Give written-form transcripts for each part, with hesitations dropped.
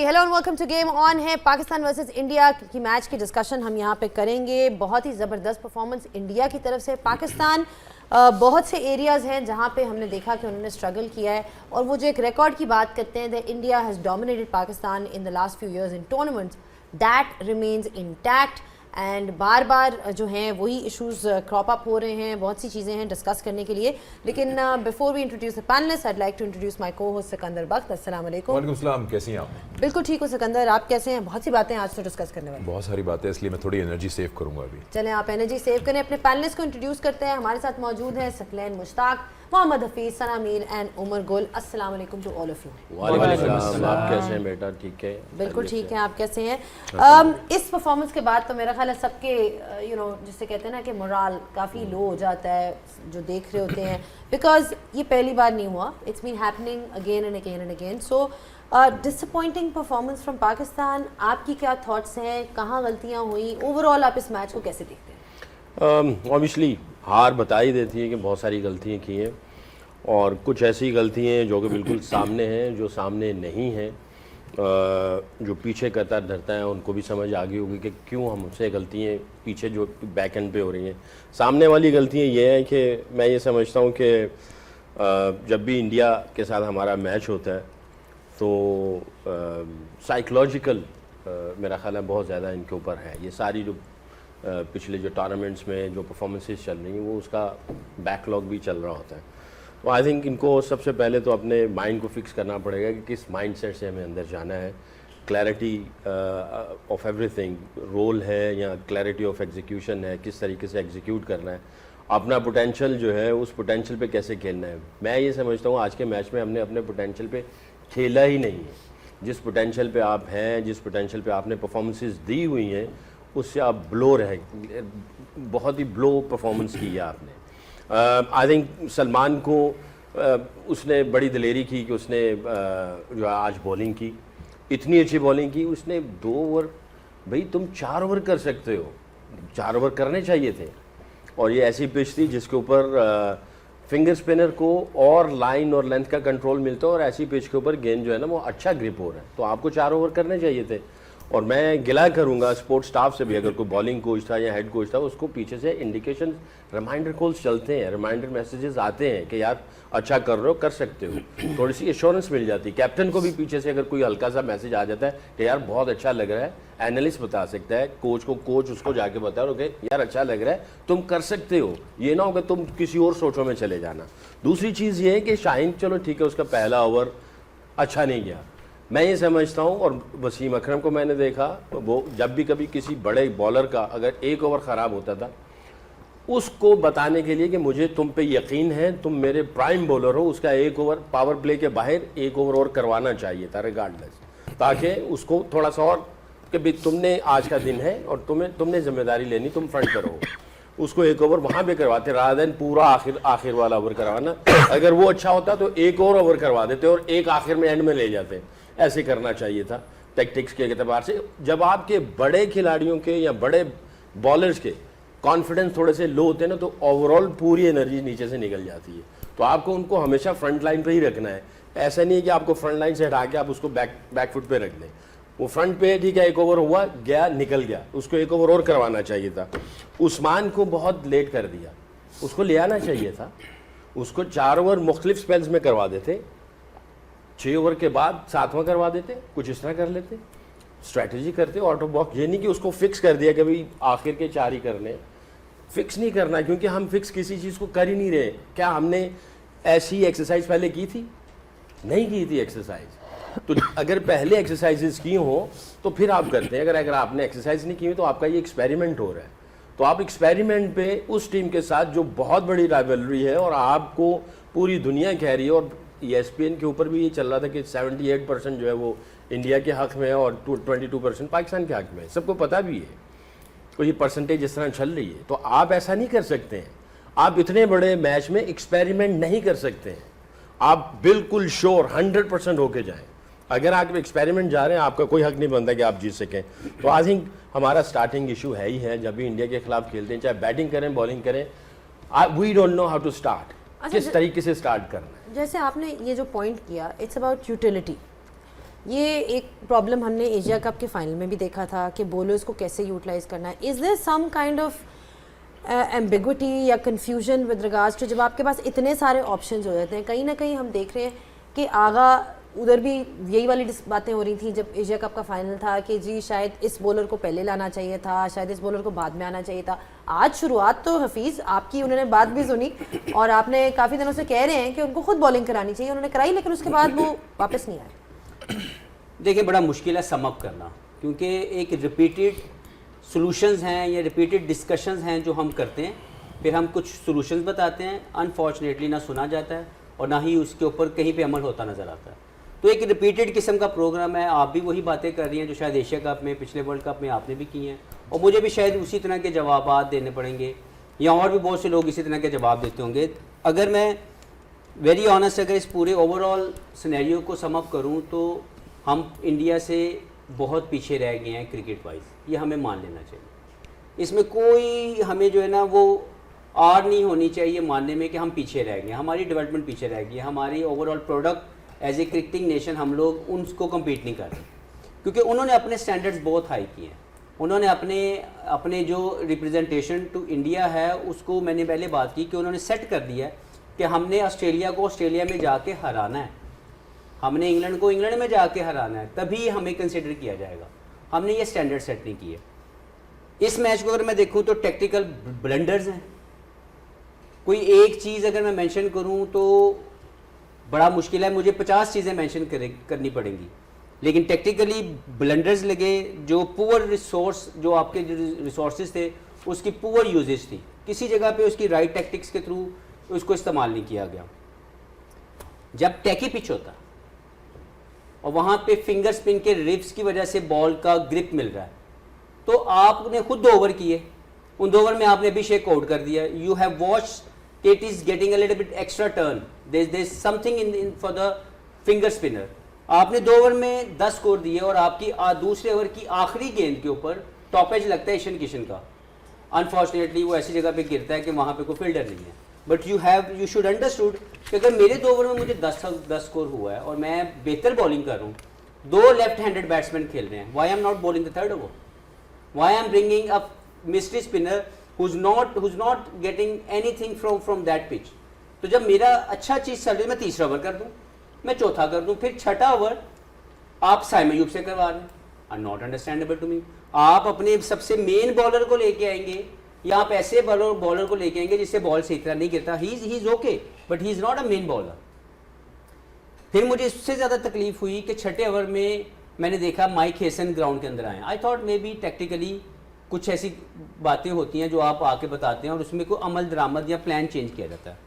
Hello and welcome to game on. है Pakistan versus India की match की डिस्कशन हम यहाँ पे करेंगे। बहुत ही ज़बरदस्त परफॉर्मेंस इंडिया की तरफ से। पाकिस्तान बहुत से एरियाज़ हैं जहाँ पे हमने देखा कि उन्होंने स्ट्रगल किया है, और वो जो एक रिकॉर्ड की बात करते हैं, the India has dominated Pakistan in the last few years in tournaments, that remains intact. And बार बार जो हैं वही इश्यूज़ क्रॉप अप हो रहे हैं। बहुत सी चीज़ें हैं डिस्कस करने के लिए, लेकिन before we introduce the panelist, I like to introduce my co host Sikandar Bakht. अस्सलाम वालेकुम। वालेकुम सलाम, कैसी हैं आप? बिल्कुल ठीक हो सिकंदर, आप कैसे हैं? बहुत सी बातें आज तो डिस्कस करने वाले। बहुत सारी बातें, इसलिए मैं थोड़ी एनर्जी सेव करूंगा अभी। चलें आप एनर्जी सेव करें। अपने पैनलिस्ट को इंट्रोड्यूस करते हैं। हमारे साथ मौजूद हैं सकलैन मुश्ताक, मोहम्मद हफीज़, सना मीर एंड उमर गुल। अस्सलाम वालेकुम टू ऑल ऑफ यू। वालेकुम सलाम। आप कैसे हैं बेटा? ठीक है, बिल्कुल ठीक है, आप कैसे हैं? इस परफॉर्मेंस के बाद तो मेरा ख्याल है सबके जिससे कहते हैं ना कि मोराल काफ़ी लो हो जाता है जो देख रहे होते हैं, बिकॉज ये पहली बार नहीं हुआ, it's been happening again and again and again. So disappointing performance from Pakistan. आपकी क्या थॉट्स हैं? कहाँ गलतियाँ हुई? ओवरऑल आप इस मैच को कैसे देखते हैं? ऑब्वियसली हार बता ही देती है कि बहुत सारी गलतियाँ की हैं, और कुछ ऐसी गलतियाँ हैं जो कि बिल्कुल सामने हैं, जो सामने नहीं हैं। जो पीछे करता धरता है उनको भी समझ आ गई होगी कि क्यों हमसे गलतियाँ पीछे जो बैक एंड पे हो रही हैं। सामने वाली गलतियाँ ये हैं कि मैं ये समझता हूँ कि जब भी इंडिया के साथ हमारा मैच होता है तो साइकोलॉजिकल मेरा ख्याल है बहुत ज़्यादा इनके ऊपर है। ये सारी जो पिछले जो टूर्नामेंट्स में जो परफॉर्मेंसेस चल रही हैं वो उसका बैकलॉग भी चल रहा होता है। तो आई थिंक इनको सबसे पहले तो अपने माइंड को फिक्स करना पड़ेगा कि किस माइंडसेट से हमें अंदर जाना है। क्लैरिटी ऑफ एवरीथिंग रोल है या क्लैरिटी ऑफ एग्जीक्यूशन है, किस तरीके से एग्जीक्यूट करना है, अपना पोटेंशियल जो है उस पोटेंशियल पे कैसे खेलना है। मैं ये समझता हूँ आज के मैच में हमने अपने पोटेंशियल पे खेला ही नहीं है। जिस पोटेंशियल पे आप हैं, जिस पोटेंशियल पे आपने परफॉर्मेंसेस दी हुई हैं, उससे आप ब्लो रहे, बहुत ही ब्लो परफॉर्मेंस की है आपने। आई थिंक सलमान को उसने बड़ी दिलेरी की कि उसने जो आज बॉलिंग की, इतनी अच्छी बॉलिंग की उसने। 2 ओवर, भाई तुम 4 ओवर कर सकते हो, 4 ओवर करने चाहिए थे। और ये ऐसी पिच थी जिसके ऊपर फिंगर स्पिनर को और लाइन और लेंथ का कंट्रोल मिलता है, और ऐसी पिच के ऊपर गेंद जो है ना वो अच्छा ग्रिप हो रहा है, तो आपको 4 ओवर करने चाहिए थे। और मैं गिला करूंगा स्पोर्ट्स स्टाफ से भी, अगर कोई बॉलिंग कोच था या हेड कोच था, उसको पीछे से इंडिकेशन रिमाइंडर कॉल्स चलते हैं, रिमाइंडर मैसेजेस आते हैं कि यार अच्छा कर रहे हो, कर सकते हो, थोड़ी सी एश्योरेंस मिल जाती है। कैप्टन को भी पीछे से अगर कोई हल्का सा मैसेज आ जाता है कि यार बहुत अच्छा लग रहा है, एनालिस्ट बता सकता है कोच को, कोच उसको जाके बता रहे हो कि यार अच्छा लग रहा है, तुम कर सकते हो, ये ना हो कि तुम किसी और सोचों में चले जाना। दूसरी चीज़ ये है कि शाहीन, चलो ठीक है उसका पहला ओवर अच्छा नहीं गया, मैं ये समझता हूँ। और वसीम अकरम को मैंने देखा, वो जब भी कभी किसी बड़े बॉलर का अगर 1 ओवर ख़राब होता था, उसको बताने के लिए कि मुझे तुम पे यकीन है, तुम मेरे प्राइम बॉलर हो, उसका 1 ओवर पावर प्ले के बाहर 1 ओवर और करवाना चाहिए था रिगार्डलेस, ताकि उसको थोड़ा सा और कि भाई तुमने आज का दिन है और तुमने जिम्मेदारी लेनी, तुम फ्रंट पर हो। उसको 1 ओवर वहाँ पे करवाते रादर देन पूरा आखिर वाला ओवर करवाना। अगर वो अच्छा होता तो 1 और ओवर करवा देते और एक आखिर में एंड में ले जाते। ऐसे करना चाहिए था टैक्टिक्स के एतबार से। जब आपके बड़े खिलाड़ियों के या बड़े बॉलर्स के कॉन्फिडेंस थोड़े से लो होते हैं ना, तो ओवरऑल पूरी एनर्जी नीचे से निकल जाती है। तो आपको उनको हमेशा फ्रंट लाइन पे ही रखना है। ऐसा नहीं है कि आपको फ्रंट लाइन से हटा के आप उसको बैक फुट पे रख दें। वो फ्रंट पे ठीक है, 1 ओवर हुआ गया, निकल गया, उसको 1 ओवर और करवाना चाहिए था। उस्मान को बहुत लेट कर दिया, उसको ले आना चाहिए था, उसको 4 ओवर मुख्तलिफ स्पेल्स में करवा देते, 6 ओवर के बाद 7वां करवा देते, कुछ इस तरह कर लेते, स्ट्रैटेजी करते आउट ऑफ बॉक्स। ये नहीं कि उसको फिक्स कर दिया कि भाई आखिर के 4 ही करने। फिक्स नहीं करना, क्योंकि हम फिक्स किसी चीज़ को कर ही नहीं रहे। क्या हमने ऐसी एक्सरसाइज पहले की थी? नहीं की थी एक्सरसाइज। तो अगर पहले एक्सरसाइजेस की हो तो फिर आप करते हैं। अगर आपने एक्सरसाइज नहीं की हुई तो आपका ये एक्सपेरिमेंट हो रहा है। तो आप एक्सपेरिमेंट पे उस टीम के साथ जो बहुत बड़ी राइवलरी है और आपको पूरी दुनिया कह रही है, और ESPN के ऊपर भी ये चल रहा था कि 78% जो है वो इंडिया के हक में है और 22% पाकिस्तान के हक में है, सबको पता भी है। तो ये परसेंटेज इस तरह चल रही है। तो आप ऐसा नहीं कर सकते हैं, आप इतने बड़े मैच में एक्सपेरिमेंट नहीं कर सकते हैं। आप बिल्कुल श्योर 100% होके जाएं। अगर आप एक्सपेरिमेंट जा रहे हैं, आपका कोई हक नहीं बनता कि आप जीत सकें। तो आई थिंक हमारा स्टार्टिंग इशू है ही है। जब भी इंडिया के खिलाफ खेलते हैं, चाहे बैटिंग करें बॉलिंग करें, we don't know how to start, किस तरीके से स्टार्ट करना है। जैसे आपने ये जो पॉइंट किया, इट्स अबाउट यूटिलिटी। ये एक प्रॉब्लम हमने एशिया कप के फाइनल में भी देखा था कि बॉलर्स को कैसे यूटिलाइज करना है. Is there some kind of ambiguity या कंफ्यूजन विद रिगार्ड्स टू जब आपके पास इतने सारे ऑप्शंस हो जाते हैं? कहीं ना कहीं हम देख रहे हैं कि आगा उधर भी यही वाली बातें हो रही थी जब एशिया कप का फाइनल था कि जी शायद इस बॉलर को पहले लाना चाहिए था, शायद इस बॉलर को बाद में आना चाहिए था. आज शुरुआत तो हफीज़ आपकी, उन्होंने बात भी सुनी और आपने काफ़ी दिनों से कह रहे हैं कि उनको खुद बॉलिंग करानी चाहिए, उन्होंने कराई लेकिन उसके बाद वो वापस नहीं आए. देखिए बड़ा मुश्किल है समअप करना, क्योंकि एक रिपीटेड सॉल्यूशंस हैं या रिपीटेड डिस्कशंस हैं जो हम करते हैं, फिर हम कुछ सॉल्यूशंस बताते हैं, अनफॉर्चुनेटली ना सुना जाता है और ना ही उसके ऊपर कहीं पे अमल होता नज़र आता है. तो एक रिपीटेड किस्म का प्रोग्राम है. आप भी वही बातें कर रही हैं जो शायद एशिया कप में, पिछले वर्ल्ड कप में आपने भी की हैं, और मुझे भी शायद उसी तरह के जवाब देने पड़ेंगे या और भी बहुत से लोग इसी तरह के जवाब देते होंगे. अगर मैं वेरी ऑनेस्ट अगर इस पूरे ओवरऑल सिनेरियो को समअप करूं तो हम इंडिया से बहुत पीछे रह गए हैं क्रिकेट वाइज, ये हमें मान लेना चाहिए. इसमें कोई हमें जो है ना वो आड़ नहीं होनी चाहिए मानने में कि हम पीछे रह गए. हमारी डेवलपमेंट पीछे रह गई है, हमारी overall product as a cricketing nation हम लोग उनको कम्पीट नहीं कर रहे, क्योंकि उन्होंने अपने स्टैंडर्ड्स बहुत हाई किए हैं. उन्होंने अपने जो रिप्रेजेंटेशन टू इंडिया है उसको, मैंने पहले बात की कि उन्होंने सेट कर दिया है कि हमने ऑस्ट्रेलिया को ऑस्ट्रेलिया में जाके हराना है, हमने इंग्लैंड को इंग्लैंड में जाके हराना है, तभी हमें कंसिडर किया जाएगा. हमने ये स्टैंडर्ड सेट नहीं किए. इस मैच को अगर मैं देखूं तो टेक्टिकल ब्लंडर्स हैं. कोई एक चीज़ अगर मैं मेंशन करूं तो बड़ा मुश्किल है, मुझे 50 चीज़ें मेंशन करनी पड़ेंगी, लेकिन टेक्निकली ब्लंडर्स लगे. जो पुअर रिसोर्स, जो आपके रिसोर्सेज थे उसकी पुअर यूजेज थी, किसी जगह पे उसकी राइट टैक्टिक्स के थ्रू उसको इस्तेमाल नहीं किया गया. जब टैकी पिच होता और वहाँ पे फिंगर स्पिन के रिप्स की वजह से बॉल का ग्रिप मिल रहा है, तो आपने खुद 2 ओवर किए, उन 2 ओवर में आपने अभिषेक आउट कर दिया. You have watch it is getting a little bit extra turn, there's something in for the finger spinner. आपने 2 ओवर में 10 स्कोर दिए और आपकी दूसरे ओवर की आखिरी गेंद के ऊपर टॉपेज लगता है ईशान किशन का. अनफॉर्चुनेटली वो ऐसी जगह पे गिरता है कि वहाँ पे कोई फील्डर नहीं है. बट यू शुड अंडरस्टूड कि अगर मेरे 2 ओवर में मुझे 10 स्कोर हुआ है और मैं बेहतर बॉलिंग कर रहा हूँ, 2 लेफ्ट हैंडेड बैट्समैन खेल रहे हैं, why am not bowling the third over, why am bringing a mystery spinner who's not getting anything from that pitch. तो जब मेरा अच्छा चीज़ चल रही है, मैं तीसरा ओवर कर दूं, मैं चौथा कर दूं, फिर छठा ओवर आप साइम अयूब से करवा रहे हैं. Not understandable to me. आप अपने सबसे मेन बॉलर को लेके आएंगे या आप ऐसे बॉलर को लेके आएंगे जिससे बॉल सही तरह नहीं गिरता. He is okay but he is not a main bowler. फिर मुझे इससे ज़्यादा तकलीफ हुई कि छठे ओवर में मैंने देखा माइक हेसन ग्राउंड के अंदर आए. I thought may be tactically कुछ ऐसी बातें होती हैं जो आप आके बताते हैं और उसमें कोई अमल दरामद या प्लान चेंज किया जाता है.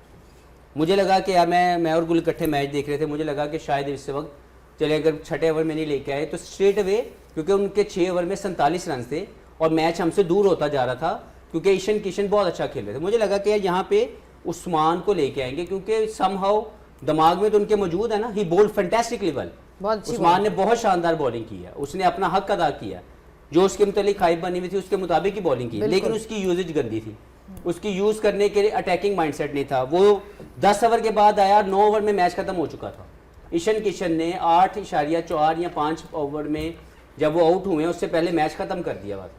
मुझे लगा कि यार मैं और गुल इकट्ठे मैच देख रहे थे, मुझे लगा कि शायद इस वक्त चले अगर छठे ओवर में नहीं लेके आए तो स्ट्रेट अवे, क्योंकि उनके 6 ओवर में 47 रन थे और मैच हमसे दूर होता जा रहा था क्योंकि ईशान किशन बहुत अच्छा खेल रहे थे. मुझे लगा कि यार यहाँ पे उस्मान को लेके आएंगे क्योंकि समहाउ दिमाग में तो उनके मौजूद है ना. ही बोल्ड फैंटास्टिकली वेल. उस्मान ने बहुत शानदार बॉलिंग की है, उसने अपना हक अदा किया, जो उसके मुतालिक ख्वाहिश बनी हुई थी उसके मुताबिक ही बॉलिंग की, लेकिन उसकी यूजेज गंदी थी. उसकी यूज़ करने के लिए अटैकिंग माइंडसेट नहीं था. वो 10 ओवर के बाद आया, 9 ओवर में मैच खत्म हो चुका था. ईशान किशन ने 8.4 या 5 ओवर में जब वो आउट हुए उससे पहले मैच खत्म कर दिया हुआ था.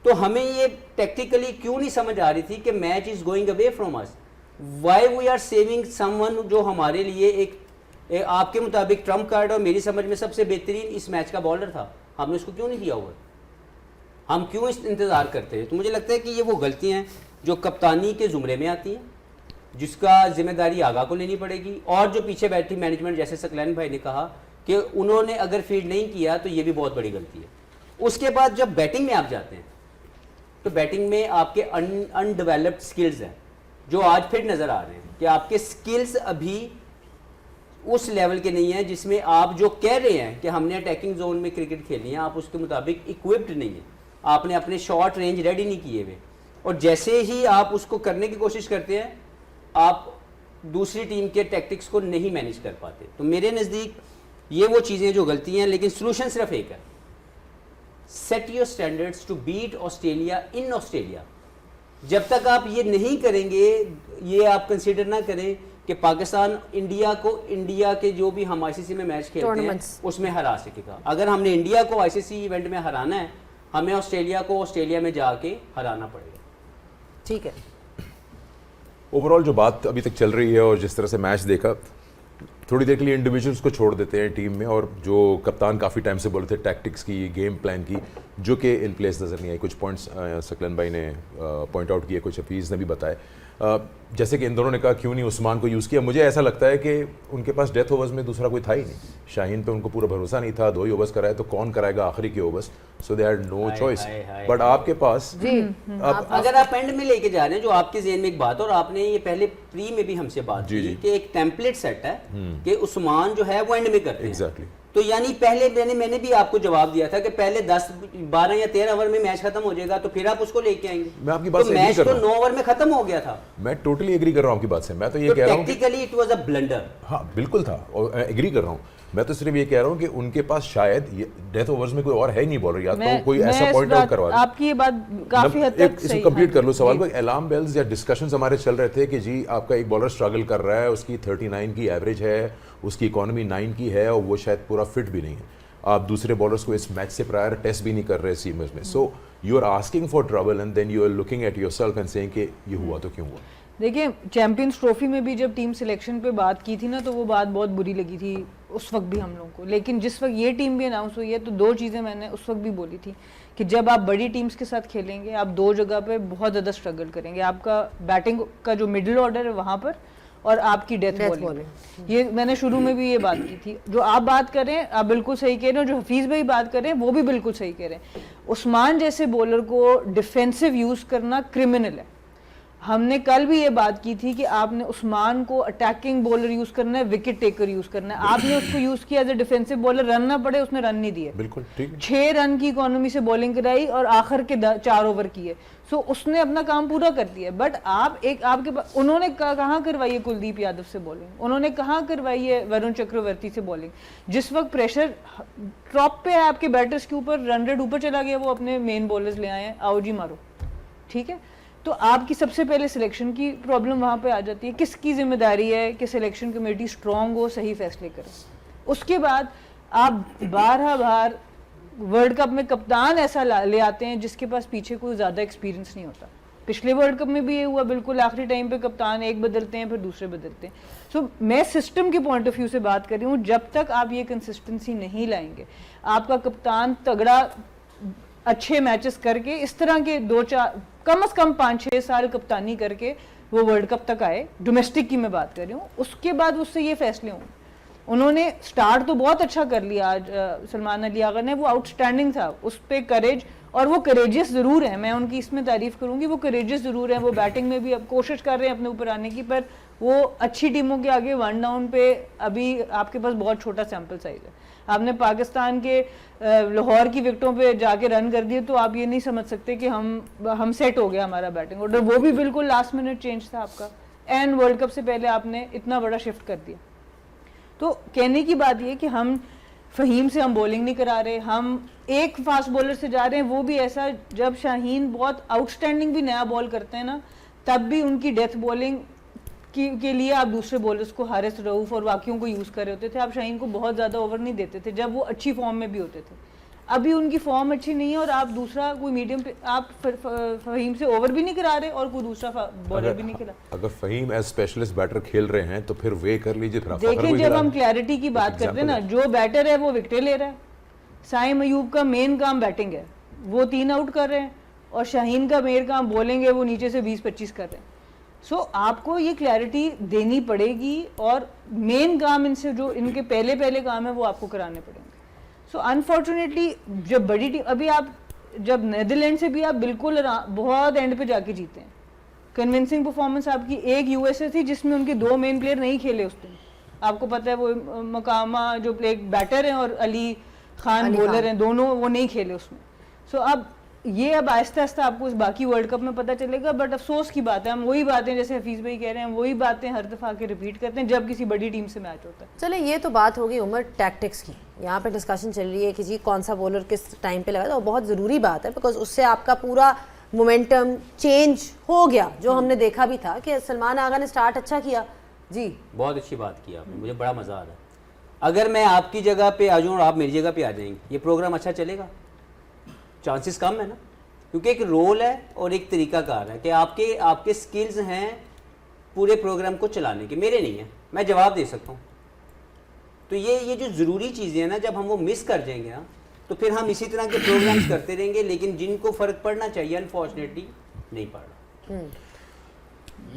तो हमें ये टेक्टिकली क्यों नहीं समझ आ रही थी कि match is going away from us, why we are saving someone जो हमारे लिए एक आपके मुताबिक ट्रम्प कार्ड और मेरी समझ में सबसे बेहतरीन इस मैच का बॉलर था. हमने उसको क्यों नहीं दिया ओवर, हम क्यों इस इंतज़ार करते हैं. तो मुझे लगता है कि ये वो गलतियाँ हैं जो कप्तानी के ज़ुमरे में आती हैं, जिसका जिम्मेदारी आगा को लेनी पड़ेगी. और जो पीछे बैठी मैनेजमेंट, जैसे सकलैन भाई ने कहा कि उन्होंने अगर फील्ड नहीं किया तो ये भी बहुत बड़ी गलती है. उसके बाद जब बैटिंग में आप जाते हैं तो बैटिंग में आपके अनडेवलप्ड स्किल्स हैं जो आज फिर नज़र आ रहे हैं कि आपके स्किल्स अभी उस लेवल के नहीं हैं जिसमें आप जो कह रहे हैं कि हमने अटैकिंग जोन में क्रिकेट खेलनी है, आप उसके मुताबिक इक्विप्ड नहीं है. आपने अपने शॉर्ट रेंज रेडी नहीं किए हुए और जैसे ही आप उसको करने की कोशिश करते हैं आप दूसरी टीम के टैक्टिक्स को नहीं मैनेज कर पाते. तो मेरे नज़दीक ये वो चीज़ें जो गलती हैं, लेकिन सोल्यूशन सिर्फ एक है, set your standards to beat Australia in Australia. जब तक आप ये नहीं करेंगे, ये आप कंसीडर ना करें कि पाकिस्तान इंडिया के जो भी हम आईसीसी में मैच खेलते हैं Tournaments. उसमें हरा सकेगा। अगर हमने इंडिया को आईसीसी इवेंट में हराना है, हमें ऑस्ट्रेलिया को ऑस्ट्रेलिया में जाके हराना पड़ेगा। ठीक है, ओवरऑल जो बात अभी तक चल रही है और जिस तरह से मैच देखा, थोड़ी देर के लिए इंडिविजुअल्स को छोड़ देते हैं टीम में, और जो कप्तान काफ़ी टाइम से बोले थे टैक्टिक्स की, गेम प्लान की, जो कि इन प्लेस नज़र नहीं आई। कुछ पॉइंट्स सकलन भाई ने पॉइंट आउट किए, कुछ हफीज़ ने भी बताए। जैसे कि इन दोनों ने कहा क्यों नहीं उस्मान को यूज़ किया, मुझे ऐसा लगता है कि उनके पास डेथ ओवर्स में दूसरा कोई था ही नहीं। शाहीन पे उनको पूरा भरोसा नहीं था, 2 ही ओवर्स कराए तो कौन कराएगा आखिरी के overs, so they had no choice. But आपके पास अब अगर आप एंड में लेके जा रहे हैं, जो आपके ज़हन में एक बात, और आपने ये पहले प्री में भी हमसे बात जी, की जी। कि एक टेम्पलेट सेट है कि उस्मान जो है वो एंड में करते हैं। एग्जैक्टली, तो यानी पहले मैंने भी आपको जवाब दिया था कि पहले 10, 12 या 13 ओवर में मैच खत्म हो जाएगा, तो फिर आप उसको लेके आएंगे। मैं आपकी बात तो से agree मैच कर तो रहा हूं। 9 ओवर में खत्म हो गया था। मैं टोटली एग्री कर रहा हूँ आपकी बात से। मैं तो ये तो कह रहा हूँ कि technically it was a blunder. हाँ बिल्कुल था, और एग्री कर रहा हूँ। मैं तो सिर्फ ये कह रहा हूँ कि उनके पास शायद डेथ ओवर्स में कोई और है ही नहीं बॉलर, या तो कोई ऐसा पॉइंट आउट करवा दे। आपकी ये बात काफी हद तक इसको सही कंप्लीट है। कर लो सवाल को। अलार्म बेल्स या डिस्कशंस हमारे चल रहे थे कि जी आपका एक बॉलर स्ट्रगल कर रहा है, उसकी 39 की एवरेज है, उसकी इकोनॉमी 9 की है, और वो शायद पूरा फिट भी नहीं है। आप दूसरे बॉलर्स को इस मैच से प्रायर टेस्ट भी नहीं कर रहे सीमर्स में। So you are asking for trouble and then you are looking at yourself and saying कि ये हुआ तो क्यों हुआ। देखिए, चैंपियंस ट्रॉफी में भी जब टीम सिलेक्शन पे बात की थी ना, तो वो बात बहुत बुरी लगी थी उस वक्त भी हम लोगों को। लेकिन जिस वक्त ये टीम भी अनाउंस हुई है, तो 2 चीज़ें मैंने उस वक्त भी बोली थी कि जब आप बड़ी टीम्स के साथ खेलेंगे, आप 2 जगह पे बहुत ज़्यादा स्ट्रगल करेंगे। आपका बैटिंग का जो मिडिल ऑर्डर है वहाँ पर, और आपकी डेथ बॉलिंग। ये मैंने शुरू में भी ये बात की थी। जो आप बात कर रहे हैं, आप बिल्कुल सही कह रहे हैं, जो हफीज़ भाई बात कर रहे हैं वो भी बिल्कुल सही कह रहे हैं। उस्मान जैसे बॉलर को डिफेंसिव यूज़ करना क्रिमिनल है। हमने कल भी ये बात की थी कि आपने उस्मान को अटैकिंग बॉलर यूज करना है, विकेट टेकर यूज करना है। आपने उसको यूज किया as a defensive bowler, run ना पड़े, उसने रन नहीं दिए। बिल्कुल ठीक है। 6 रन की इकोनॉमी से बॉलिंग कराई और आखिर के 4 ओवर किए। सो उसने अपना काम पूरा कर दिया। बट आपके पास उन्होंने कहाँ करवाई है कुलदीप यादव से बॉलिंग, उन्होंने कहाँ करवाई है वरुण चक्रवर्ती से बॉलिंग। जिस वक्त प्रेशर टॉप पे है आपके बैटर्स के ऊपर, रन रेट ऊपर चला गया, वो अपने मेन बॉलर्स ले आए हैं, आओ जी मारो, ठीक है। तो आपकी सबसे पहले सिलेक्शन की प्रॉब्लम वहाँ पे आ जाती है। किसकी जिम्मेदारी है कि सिलेक्शन कमेटी स्ट्रॉन्ग हो, सही फैसले करे। उसके बाद आप बार वर्ल्ड कप में कप्तान ऐसा ले आते हैं जिसके पास पीछे कोई ज़्यादा एक्सपीरियंस नहीं होता। पिछले वर्ल्ड कप में भी ये हुआ, बिल्कुल आखिरी टाइम पे कप्तान एक बदलते हैं फिर दूसरे बदलते हैं। सो मैं सिस्टम के पॉइंट ऑफ व्यू से बात कर रही हूँ। जब तक आप ये कंसिस्टेंसी नहीं लाएंगे, आपका कप्तान तगड़ा अच्छे मैचेस करके इस तरह के 2-4 कम से कम 5-6 साल कप्तानी करके वो वर्ल्ड कप तक आए, डोमेस्टिक की मैं बात कर रही हूँ, उसके बाद उससे ये फैसले हों। उन्होंने स्टार्ट तो बहुत अच्छा कर लिया आज सलमान अली आगा ने, वो आउटस्टैंडिंग था, उस पर करेज, और वो करेजियस ज़रूर है, मैं उनकी इसमें तारीफ करूँगी, वो करेजियस ज़रूर है। वो बैटिंग में भी अब कोशिश कर रहे हैं अपने ऊपर आने की, पर वो अच्छी टीमों के आगे 1 डाउन पे अभी आपके पास बहुत छोटा सैम्पल साइज है। आपने पाकिस्तान के लाहौर की विकेटों पे जाके रन कर दिए, तो आप ये नहीं समझ सकते कि हम सेट हो गया हमारा बैटिंग ऑर्डर। वो भी बिल्कुल लास्ट मिनट चेंज था आपका, एंड वर्ल्ड कप से पहले आपने इतना बड़ा शिफ्ट कर दिया। तो कहने की बात ये कि हम फ़हीम से हम बॉलिंग नहीं करा रहे, हम एक फास्ट बॉलर से जा रहे हैं, वो भी ऐसा जब शाहीन बहुत आउटस्टैंडिंग भी नया बॉल करते हैं ना, तब भी उनकी डेथ बॉलिंग के लिए आप दूसरे बॉलर्स को, हारिस रऊफ और बाकियों को यूज़ कर रहे होते थे। आप शाहीन को बहुत ज़्यादा ओवर नहीं देते थे जब वो अच्छी फॉर्म में भी होते थे। अभी उनकी फॉर्म अच्छी नहीं है और आप दूसरा कोई मीडियम पे आप फ़हीम से ओवर भी नहीं करा रहे और कोई दूसरा बॉलर भी नहीं खेला। अगर फ़हीम एज स्पेशलिस्ट बैटर खेल रहे हैं तो फिर वे कर लीजिए। देखिए, जब हम क्लैरिटी की बात करते हैं ना, जो बैटर है वो विकेटें ले रहा है। साइम अयूब का मेन काम बैटिंग है, वो 3 आउट कर रहे हैं, और शाहीन का मेन काम बॉलिंग है, वो नीचे से 20-25 कर रहे हैं। सो आपको ये क्लैरिटी देनी पड़ेगी, और मेन काम इनसे जो इनके पहले काम है वो आपको कराने पड़ेंगे। सो अनफॉर्चुनेटली जब बड़ी टीम, अभी आप जब नीदरलैंड से भी आप बिल्कुल बहुत एंड पे जाके जीते हैं, कन्विंसिंग परफॉर्मेंस आपकी। एक यूएसए थी जिसमें उनके 2 मेन प्लेयर नहीं खेले उस दिन, आपको पता है, वो मकामा जो प्ले बैटर हैं और अली खान बॉलर हैं, दोनों वो नहीं खेले उसमें। सो अब ये आहिस्ता आहिस्ता आपको इस बाकी वर्ल्ड कप में पता चलेगा। बट अफसोस की बात है, हम वही बातें जैसे हफीज़ भाई कह रहे हैं, वही बातें हर दफ़ा के रिपीट करते हैं जब किसी बड़ी टीम से मैच होता है। चले, ये तो बात होगी उमर टैक्टिक्स की। यहाँ पे डिस्कशन चल रही है कि जी कौन सा बॉलर किस टाइम पे लगा था, और बहुत ज़रूरी बात है, बिकॉज उससे आपका पूरा मोमेंटम चेंज हो गया। जो हमने देखा भी था कि सलमान आगा ने स्टार्ट अच्छा किया, जी बहुत अच्छी बात की आपने, मुझे बड़ा मज़ा आ रहा है। अगर मैं आपकी जगह पे आ जाऊँ और आप मेरी जगह पे आ जाएंगे, ये प्रोग्राम अच्छा चलेगा? चांसेस कम है ना, क्योंकि एक रोल है और एक तरीकाकार है कि आपके स्किल्स हैं पूरे प्रोग्राम को चलाने के, मेरे नहीं है, मैं जवाब दे सकता हूँ। तो ये जो ज़रूरी चीज़ें हैं ना, जब हम वो मिस कर जाएंगे ना, तो फिर हम इसी तरह के प्रोग्राम्स करते रहेंगे, लेकिन जिनको फ़र्क पड़ना चाहिए अनफॉर्चुनेटली नहीं पड़ रहा।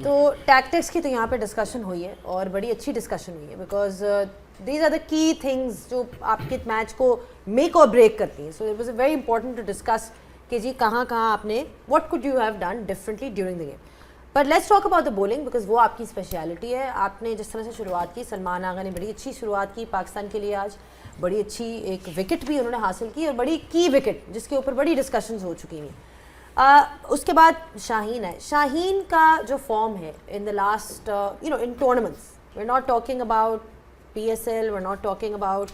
तो टैक्टिक्स की तो यहाँ पे डिस्कशन हुई है और बड़ी अच्छी डिस्कशन हुई है, because these are the key things जो आपके मैच को मेक और ब्रेक करती हैं। So it was very important to discuss कि जी कहाँ आपने what could you have done differently during the game. But let's talk about the bowling, because वो आपकी स्पेशलिटी है। आपने जिस तरह से शुरुआत की, सलमान आगा ने बड़ी अच्छी शुरुआत की पाकिस्तान के लिए आज, बड़ी अच्छी एक विकेट भी उन्होंने हासिल की और बड़ी की विकेट जिसके ऊपर बड़ी डिस्कशंस हो चुकी हैं। उसके बाद शाहीन है। शाहीन का जो फॉर्म है in the last in tournaments, we are not talking about PSL, we are not talking about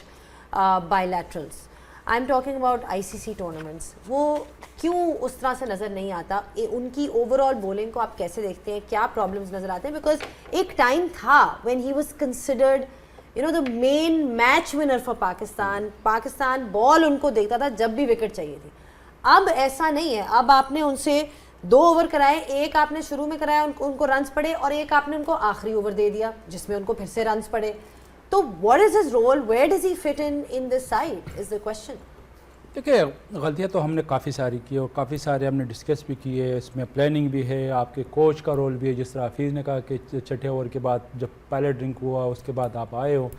bilaterals, I am talking about ICC tournaments, वो क्यों उस तरह से नज़र नहीं आता? उनकी ओवरऑल बॉलिंग को आप कैसे देखते हैं? क्या प्रॉब्लम्स नज़र आते हैं? बिकॉज एक टाइम था when he was considered the main match winner for Pakistan ball उनको देखता था जब भी विकेट चाहिए थी। अब ऐसा नहीं है। अब आपने उनसे 2 ओवर कराए, एक आपने शुरू में कराया, उनको रन्स पड़े, और एक आपने उनको आखिरी ओवर दे दिया जिसमें उनको फिर से रन्स पड़े। तो what is his role, where does he fit in this side is the question. देखिए, गलतियाँ तो हमने काफ़ी सारी की और काफ़ी सारे हमने डिस्कस भी की है, इसमें प्लानिंग भी है, आपके कोच का रोल भी है। जिस तरह हफीज़ ने कहा कि छठे ओवर के बाद जब पहले ड्रिंक हुआ उसके बाद आप आए हो,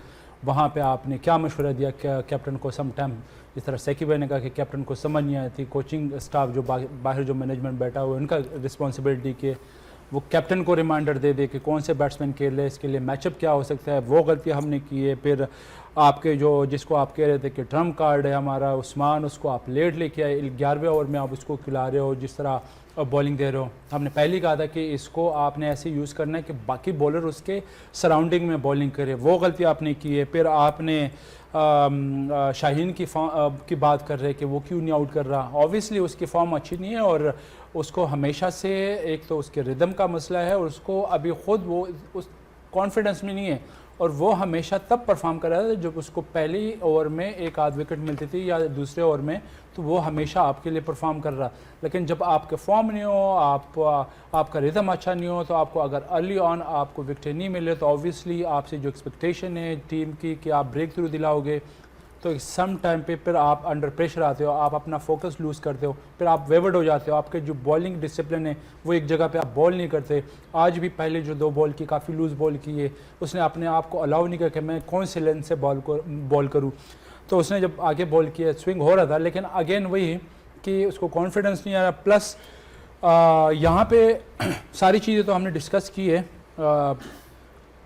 वहाँ पे आपने क्या मशवरा दिया कैप्टन को? सम टाइम जिस तरह सेकी भाई ने कहा कि कैप्टन को समझ नहीं आई थी, कोचिंग स्टाफ जो बाहर जो मैनेजमेंट बैठा हुआ है उनका रिस्पॉन्सिबिलिटी कि वो कैप्टन को रिमाइंडर दे दे कि कौन से बैट्समैन खेल रहे हैं, इसके लिए मैचअप क्या हो सकता है, वो गलती हमने की है। फिर आपके जो जिसको आप कह रहे थे कि ट्रम्प कार्ड है हमारा उस्मान, उसको आप लेट लेके आए, 11वें ओवर में आप उसको खिला रहे हो, जिस तरह बॉलिंग दे रहे हो। हमने पहले ही कहा था कि इसको आपने ऐसे यूज़ करना है कि बाकी बॉलर उसके सराउंडिंग में बॉलिंग करे, वो गलती आपने की है। फिर आपने शाहीन की बात कर रहे कि वो क्यों नहीं आउट कर रहा, ऑब्वियसली उसकी फॉर्म अच्छी नहीं है और उसको हमेशा से एक तो उसके रिदम का मसला है और उसको अभी ख़ुद वो उस कॉन्फिडेंस में नहीं है, और वो हमेशा तब परफॉर्म कर रहा था जब उसको पहली ओवर में एक आध विकेट मिलती थी या दूसरे ओवर में, तो वो हमेशा आपके लिए परफॉर्म कर रहा। लेकिन जब आपके फॉर्म नहीं हो, आपका रिदम अच्छा नहीं हो, तो आपको अगर अर्ली ऑन आपको विकेट नहीं मिले तो ऑब्वियसली आपसे जो एक्सपेक्टेशन है टीम की कि आप ब्रेक थ्रू दिलाओगे, तो सम टाइम पे फिर आप अंडर प्रेशर आते हो, आप अपना फोकस लूज़ करते हो, फिर आप वेवर्ड हो जाते हो, आपके जो बॉलिंग डिसिप्लिन है वो एक जगह पे आप बॉल नहीं करते। आज भी पहले जो 2 बॉल की काफ़ी लूज़ बॉल की है, उसने अपने आप को अलाउ नहीं किया कि मैं कौन से लेंथ से बॉल करूँ, तो उसने जब आगे बॉल किया स्विंग हो रहा था, लेकिन अगेन वही कि उसको कॉन्फिडेंस नहीं आ रहा। प्लस यहाँ पे सारी चीज़ें तो हमने डिस्कस की है,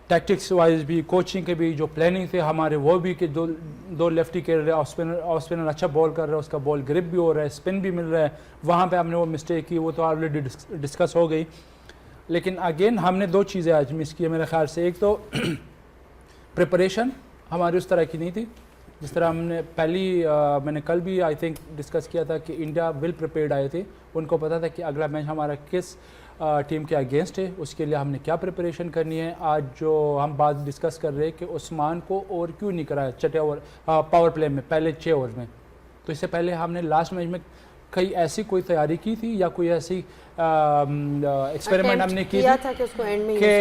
टैक्टिक्स वाइज भी, कोचिंग के भी, जो प्लानिंग थे हमारे वो भी कि दो लेफ्टी खेल रहे हैं, ऑफ स्पिनर अच्छा बॉल कर रहा है, उसका बॉल ग्रिप भी हो रहा है, स्पिन भी मिल रहा है, वहाँ पे हमने वो मिस्टेक की, वो तो ऑलरेडी डिस्कस हो गई। लेकिन अगेन हमने 2 चीज़ें आज मिस की है मेरे ख्याल से। एक तो प्रिपरेशन हमारी उस तरह की नहीं थी जिस तरह हमने मैंने कल भी आई थिंक डिस्कस किया था कि इंडिया वेल प्रिपेयर्ड आए थे, उनको पता था कि अगला मैच हमारा किस टीम के अगेंस्ट है, उसके लिए हमने क्या प्रिपरेशन करनी है। आज जो हम बात डिस्कस कर रहे हैं कि उस्मान को और क्यों नहीं कराया छठे ओवर पावर प्ले में पहले 6 ओवर में, तो इससे पहले हमने लास्ट मैच में कई ऐसी कोई तैयारी की थी या कोई ऐसी एक्सपेरिमेंट हमने की था कि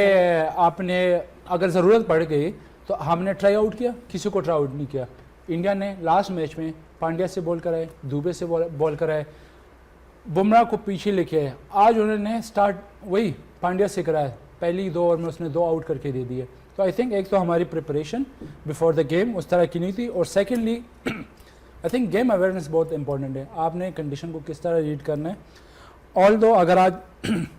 आपने अगर ज़रूरत पड़ गई तो हमने ट्राई आउट किया, किसी को ट्राई आउट नहीं किया। इंडिया ने लास्ट मैच में पांड्या से बॉल कराए, दुबे से बॉल कराए, बुमराह को पीछे लेके आए। आज उन्होंने स्टार्ट वही पांड्या से कराया, पहली 2 ओवर में उसने 2 आउट करके दे दिए। तो आई थिंक एक तो हमारी प्रिपरेशन बिफोर द गेम उस तरह की नहीं थी, और secondly I think game awareness बहुत इंपॉर्टेंट है। आपने कंडीशन को किस तरह रीड करना है। ऑल दो अगर आज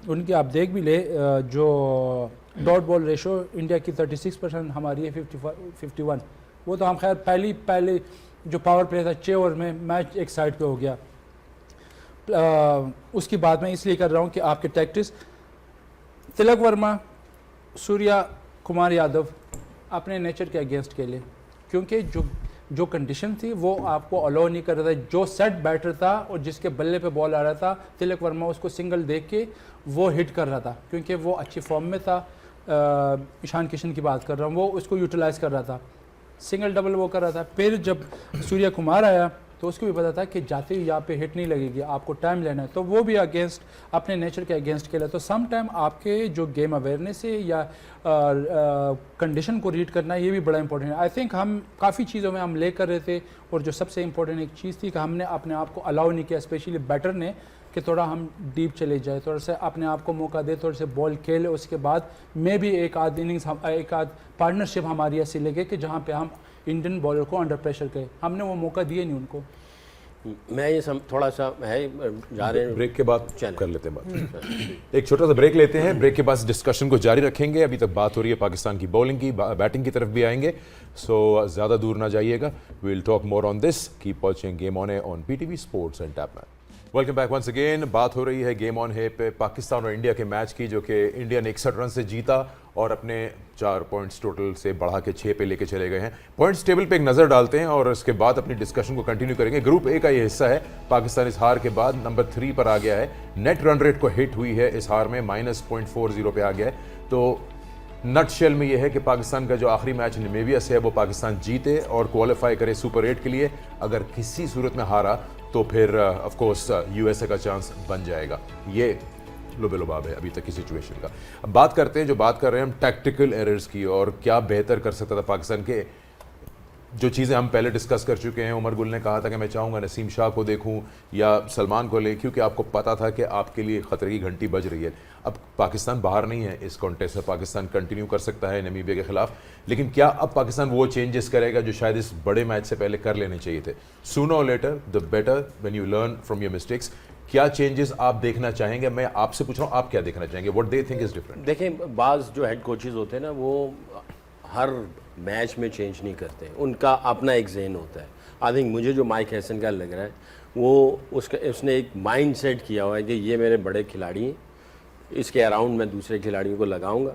उनकी आप देख भी ले, जो डॉट बॉल रेशो इंडिया की 36% हमारी है 51, वो तो हम खैर पहले जो पावर प्ले था 6 ओवर में मैच एक साइड पे हो गया। उसकी बात मैं इसलिए कर रहा हूँ कि आपके टैक्टिक्स तिलक वर्मा, सूर्या कुमार यादव अपने नेचर के अगेंस्ट खेले, क्योंकि जो कंडीशन थी वो आपको अलाउ नहीं कर रहा था। जो सेट बैटर था और जिसके बल्ले पे बॉल आ रहा था, तिलक वर्मा उसको सिंगल देख के वो हिट कर रहा था, क्योंकि वो अच्छी फॉर्म में था, ईशान किशन की बात कर रहा हूँ, वो उसको यूटिलाइज़ कर रहा था, सिंगल डबल वो कर रहा था। फिर जब सूर्य कुमार आया तो उसको भी पता था कि जाते ही यहाँ पे हिट नहीं लगेगी, आपको टाइम लेना है, तो वो भी अगेंस्ट अपने नेचर के अगेंस्ट खेला। तो सम टाइम आपके जो गेम अवेयरनेस है या कंडीशन को रीड करना है, ये भी बड़ा इंपॉर्टेंट है। आई थिंक हम काफ़ी चीज़ों में हम ले कर रहे थे, और जो सबसे इंपॉर्टेंट एक चीज़ थी कि हमने अपने आप को अलाउ नहीं किया, स्पेशली बैटर ने, कि थोड़ा हम डीप चले जाए, थोड़ा सा अपने आप को मौका दे, थोड़े से बॉल खेले, उसके बाद में भी एक आध इनिंग्स एक आध पार्टनरशिप हमारी ऐसी लगे कि जहाँ पे हम इंडियन बॉलर को अंडर प्रेशर गए, हमने वो मौका दिए नहीं उनको। मैं ये थोड़ा सा है जा रहे हैं, ब्रेक के बाद कर लेते हैं बात। एक छोटा सा ब्रेक लेते हैं, ब्रेक के बाद डिस्कशन को जारी रखेंगे। अभी तक बात हो रही है पाकिस्तान की बॉलिंग की, बैटिंग की तरफ भी आएंगे, सो ज़्यादा दूर ना जाइएगा। We will talk more on this, keep watching game on है on PTV sports and tapmad. Welcome back once again. बात हो रही है गेम ऑन है पे पाकिस्तान और इंडिया के मैच की, जो कि इंडिया ने 61 रन से जीता और अपने 4 पॉइंट्स टोटल से बढ़ा के 6 पे लेके चले गए हैं। पॉइंट्स टेबल पे एक नज़र डालते हैं और उसके बाद अपनी डिस्कशन को कंटिन्यू करेंगे। ग्रुप ए का ये हिस्सा है। पाकिस्तान इस हार के बाद नंबर 3 पर आ गया है, नेट रन रेट को हिट हुई है इस हार में, -0.40 पे आ गया है। तो नटशेल में ये है कि पाकिस्तान का जो आखिरी मैच नामीबिया से है वो पाकिस्तान जीते और क्वालिफाई करे सुपर 8 के लिए। अगर किसी सूरत में हारा तो फिर ऑफ कोर्स USA का चांस बन जाएगा। ये लुबे-लुबाब है अभी तक की सिचुएशन का। अब बात करते हैं, जो बात कर रहे हैं हम टैक्टिकल एरर्स की और क्या बेहतर कर सकता था पाकिस्तान के। जो चीज़ें हम पहले डिस्कस कर चुके हैं, उमर गुल ने कहा था कि मैं चाहूँगा नसीम शाह को देखूं या सलमान को ले, क्योंकि आपको पता था कि आपके लिए ख़तरे की घंटी बज रही है। अब पाकिस्तान बाहर नहीं है इस कॉन्टेस्ट से, पाकिस्तान कंटिन्यू कर सकता है नामीबिया के खिलाफ, लेकिन क्या अब पाकिस्तान वो चेंजेस करेगा जो शायद इस बड़े मैच से पहले कर लेने चाहिए थे? सूनर और later the better when you learn from your mistakes. क्या चेंजेस आप देखना चाहेंगे? मैं आपसे पूछ रहा हूँ, आप क्या देखना चाहेंगे? What they think is different? देखें, बाज़ जो हेड कोचेज़ होते हैं ना, वो हर मैच में चेंज नहीं करते, उनका अपना एक ज़हन होता है। आई थिंक मुझे जो माइक हैसन का लग रहा है, वो उसने एक माइंड सेट किया हुआ है कि ये मेरे बड़े खिलाड़ी हैं, इसके अराउंड मैं दूसरे खिलाड़ियों को लगाऊंगा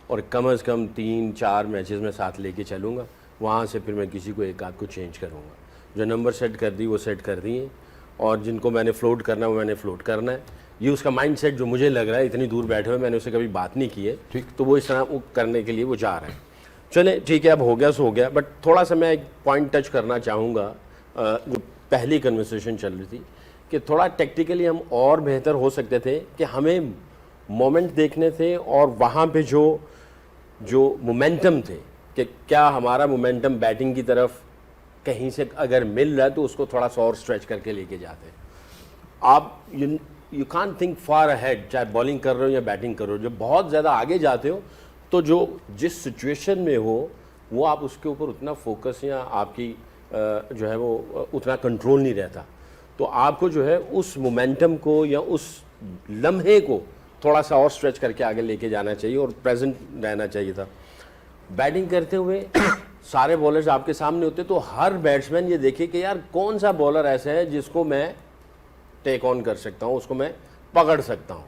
और कम से कम 3-4 मैचेस में साथ लेके चलूँगा, वहाँ से फिर मैं किसी को एक आध को चेंज करूँगा। जो नंबर सेट कर दी वो सेट कर दिए, और जिनको मैंने फ्लोट करना है वो मैंने फ्लोट करना है। ये उसका माइंड सेट जो मुझे लग रहा है, इतनी दूर बैठे हुए मैंने उससे कभी बात नहीं की है, ठीक, तो वो इस तरह वो करने के लिए वो जा रहा है। चले ठीक है, अब हो गया सो हो गया। बट थोड़ा सा मैं एक पॉइंट टच करना चाहूँगा, जो पहली कन्वर्सेशन चल रही थी कि थोड़ा टेक्टिकली हम और बेहतर हो सकते थे, कि हमें मोमेंट देखने थे और वहाँ पे जो मोमेंटम थे, कि क्या हमारा मोमेंटम बैटिंग की तरफ कहीं से अगर मिल रहा है तो उसको थोड़ा सा और स्ट्रेच करके लेके जाते हैं। आप you can't think far ahead, चाहे बॉलिंग कर रहे हो या बैटिंग कर रहे हो। जब बहुत ज़्यादा आगे जाते हो तो जो जिस सिचुएशन में हो वो आप उसके ऊपर उतना फोकस या आपकी जो है वो उतना कंट्रोल नहीं रहता। तो आपको जो है उस मोमेंटम को या उस लम्हे को थोड़ा सा और स्ट्रेच करके आगे लेके जाना चाहिए और प्रेजेंट रहना चाहिए था। बैटिंग करते हुए सारे बॉलर्स आपके सामने होते, तो हर बैट्समैन ये देखे कि यार कौन सा बॉलर ऐसा है जिसको मैं टेक ऑन कर सकता हूँ, उसको मैं पकड़ सकता हूँ,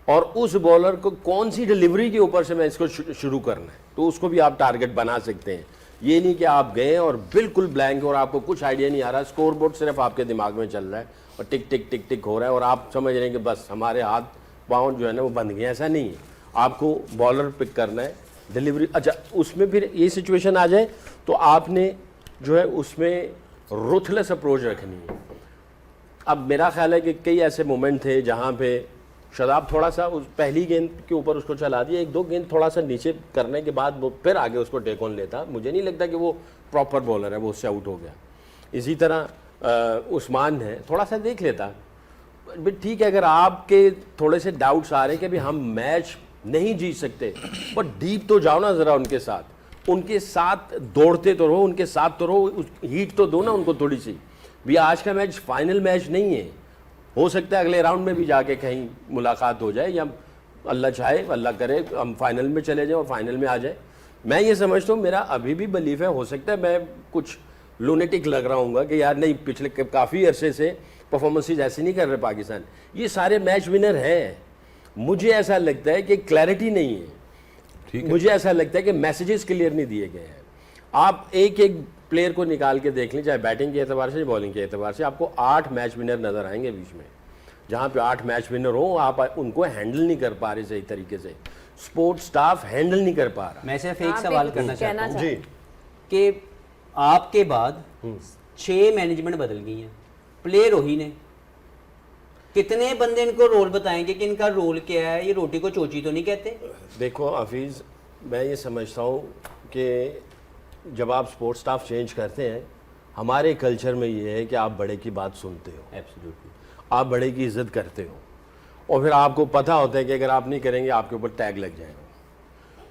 और उस बॉलर को कौन सी डिलीवरी के ऊपर से मैं इसको शुरू करना है, तो उसको भी आप टारगेट बना सकते हैं। ये नहीं कि आप गए और बिल्कुल ब्लैंक और आपको कुछ आइडिया नहीं आ रहा, स्कोर बोर्ड सिर्फ आपके दिमाग में चल रहा है और टिक टिक टिक टिक हो रहा है और आप समझ रहे हैं कि बस हमारे हाथ पाँव जो है ना वो बंद गए। ऐसा नहीं है, आपको बॉलर पिक करना है, डिलीवरी। अच्छा, उसमें फिर ये सिचुएशन आ जाए तो आपने जो है उसमें रुथलेस अप्रोच रखनी है। अब मेरा ख्याल है कि कई ऐसे मोमेंट थे जहाँ पे शादाब थोड़ा सा उस पहली गेंद के ऊपर उसको चला दिया, 1-2 गेंद थोड़ा सा नीचे करने के बाद वो फिर आगे उसको टेक ऑन लेता। मुझे नहीं लगता कि वो प्रॉपर बॉलर है, वो उससे आउट हो गया। इसी तरह उस्मान है, थोड़ा सा देख लेता। ठीक है, अगर आपके थोड़े से डाउट्स आ रहे हैं कि अभी हम मैच नहीं जीत सकते, पर डीप तो जाओ ना ज़रा उनके साथ दौड़ते तो रहो, उनके साथ तो रहो, हीट तो दो ना उनको थोड़ी सी भी। आज का मैच फाइनल मैच नहीं है, हो सकता है अगले राउंड में भी जाके कहीं मुलाकात हो जाए, या अल्लाह चाहे, अल्लाह करे हम फाइनल में चले जाएं और फाइनल में आ जाए। मैं ये समझता हूँ, मेरा अभी भी बिलीफ है, हो सकता है मैं कुछ लूनेटिक लग रहा हूँ कि यार नहीं, पिछले काफ़ी अरसे से परफॉर्मेंसेज ऐसे नहीं कर रहे पाकिस्तान, ये सारे मैच विनर हैं। मुझे ऐसा लगता है कि क्लैरिटी नहीं है, मुझे ऐसा लगता है कि मैसेजेस क्लियर नहीं दिए गए हैं। आप एक एक प्लेयर को निकाल के देख लें, चाहे बैटिंग के एतबार से बॉलिंग के एतबार से, आपको 8 मैच विनर नज़र आएंगे बीच में। जहाँ पे 8 मैच विनर हो, आप उनको हैंडल नहीं कर पा रहे सही तरीके से। स्पोर्ट्स स्टाफ हैंडल नहीं कर पा रहा। मैं सिर्फ एक आप सवाल एक करना कहना चाहता हूँ जी, कि आपके बाद 6 मैनेजमेंट बदल गई हैं, प्लेयर वही ने, कितने बंदे इनको रोल बताएंगे कि इनका रोल क्या है? ये रोटी को चोची तो नहीं कहते? देखो हफीज़, मैं ये समझता हूँ कि जब आप स्पोर्ट्स स्टाफ चेंज करते हैं, हमारे कल्चर में ये है कि आप बड़े की बात सुनते हो, एब्सोल्युटली। आप बड़े की इज्जत करते हो, और फिर आपको पता होता है कि अगर आप नहीं करेंगे आपके ऊपर टैग लग जाएगा,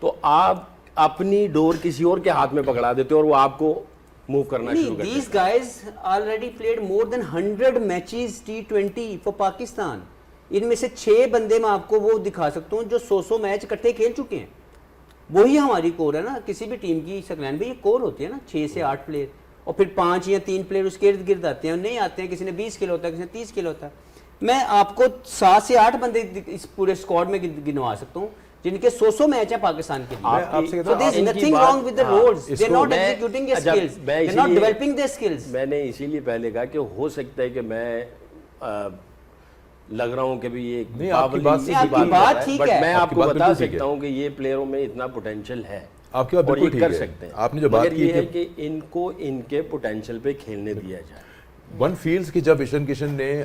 तो आप अपनी डोर किसी और के हाथ में पकड़ा देते हो और वो आपको मूव करना शुरू कर These देते हैं। guys already played more than 100 matches T20 for Pakistan. इनमें से 6 बंदे मैं आपको वो दिखा सकता हूँ जो 100 मैच इकट्ठे खेल चुके हैं। वही हमारी कोर है ना, किसी भी टीम की सकलैन भाई ये कोर होती है ना, 6 से 8 प्लेयर, और फिर 5 या 3 प्लेयर उसके इर्द गिर्द आते हैं, नहीं आते हैं, किसी ने 20 किलो होता है, किसी ने 30 किलो होता है। मैं आपको 7 से 8 बंदे इस पूरे स्क्वाड में गिनवा सकता हूँ जिनके 100 मैच है पाकिस्तान के लिए। आपसे So there is इनकी nothing बात- wrong with the हाँ, roles. They're not मैं- executing their अच्छा, skills. मैं They're not इसीलिए- developing their skills. मैंने इसीलिए पहले कहा कि हो सकता है कि मैं लग रहा हूँ कि भी ये नहीं, आपकी बात- सी आपकी बात बात कर रहा ठीक बट है। मैं आपकी आपको बात बता बिल्कुल ठीक सकता है। हूँ कि ये प्लेयरों में इतना पोटेंशियल है आपकी बात और ये बिल्कुल कर ठीक है। सकते हैं। आपने जो बात मगर की ये है कि कि इनको इनके पोटेंशियल पे खेलने दिया जाए। वन फील्स कि जब ईशान किशन ने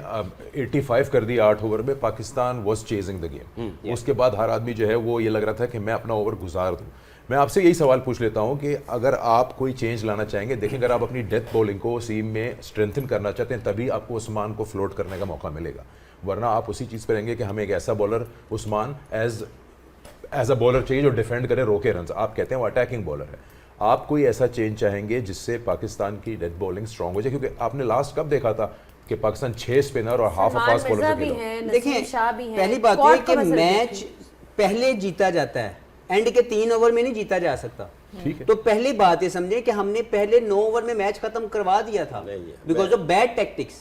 85 कर दिया 8 ओवर में, Pakistan was chasing the game. उसके बाद हर आदमी जो है वो ये लग रहा था कि मैं अपना ओवर गुजार दूं। मैं आपसे यही सवाल पूछ लेता हूं कि अगर आप कोई चेंज लाना चाहेंगे, देखें अगर आप अपनी डेथ बॉलिंग को सीम में स्ट्रेंथन करना चाहते हैं तभी आपको उस्मान को फ्लोट करने का मौका मिलेगा, वरना आप उसी चीज़ पर रहेंगे कि हमें एक ऐसा bowler Usman as a bowler चाहिए जो डिफेंड करे, रोके रन। आप कहते हैं वो अटैकिंग बॉलर है। आप कोई ऐसा चेंज चाहेंगे जिससे पाकिस्तान की डेथ बॉलिंग स्ट्रांग हो जाए? क्योंकि आपने लास्ट कब देखा था कि पाकिस्तान 6 स्पिनर और half fast Salman bowler Mirza से भी खेला। हैं, देखिए नसीम शाह भी हैं। पहली बात स्क्वाड ये को कि मैं सिर्फ मैच देखी। पहले जीता जाता है, एंड के 3 ओवर में नहीं जीता जा सकता। ठीक है। तो पहली बात ये समझे कि हमने पहले 9 ओवर में मैच खत्म करवा दिया था नहीं है, बिकॉज ऑफ बैड टैक्टिक्स।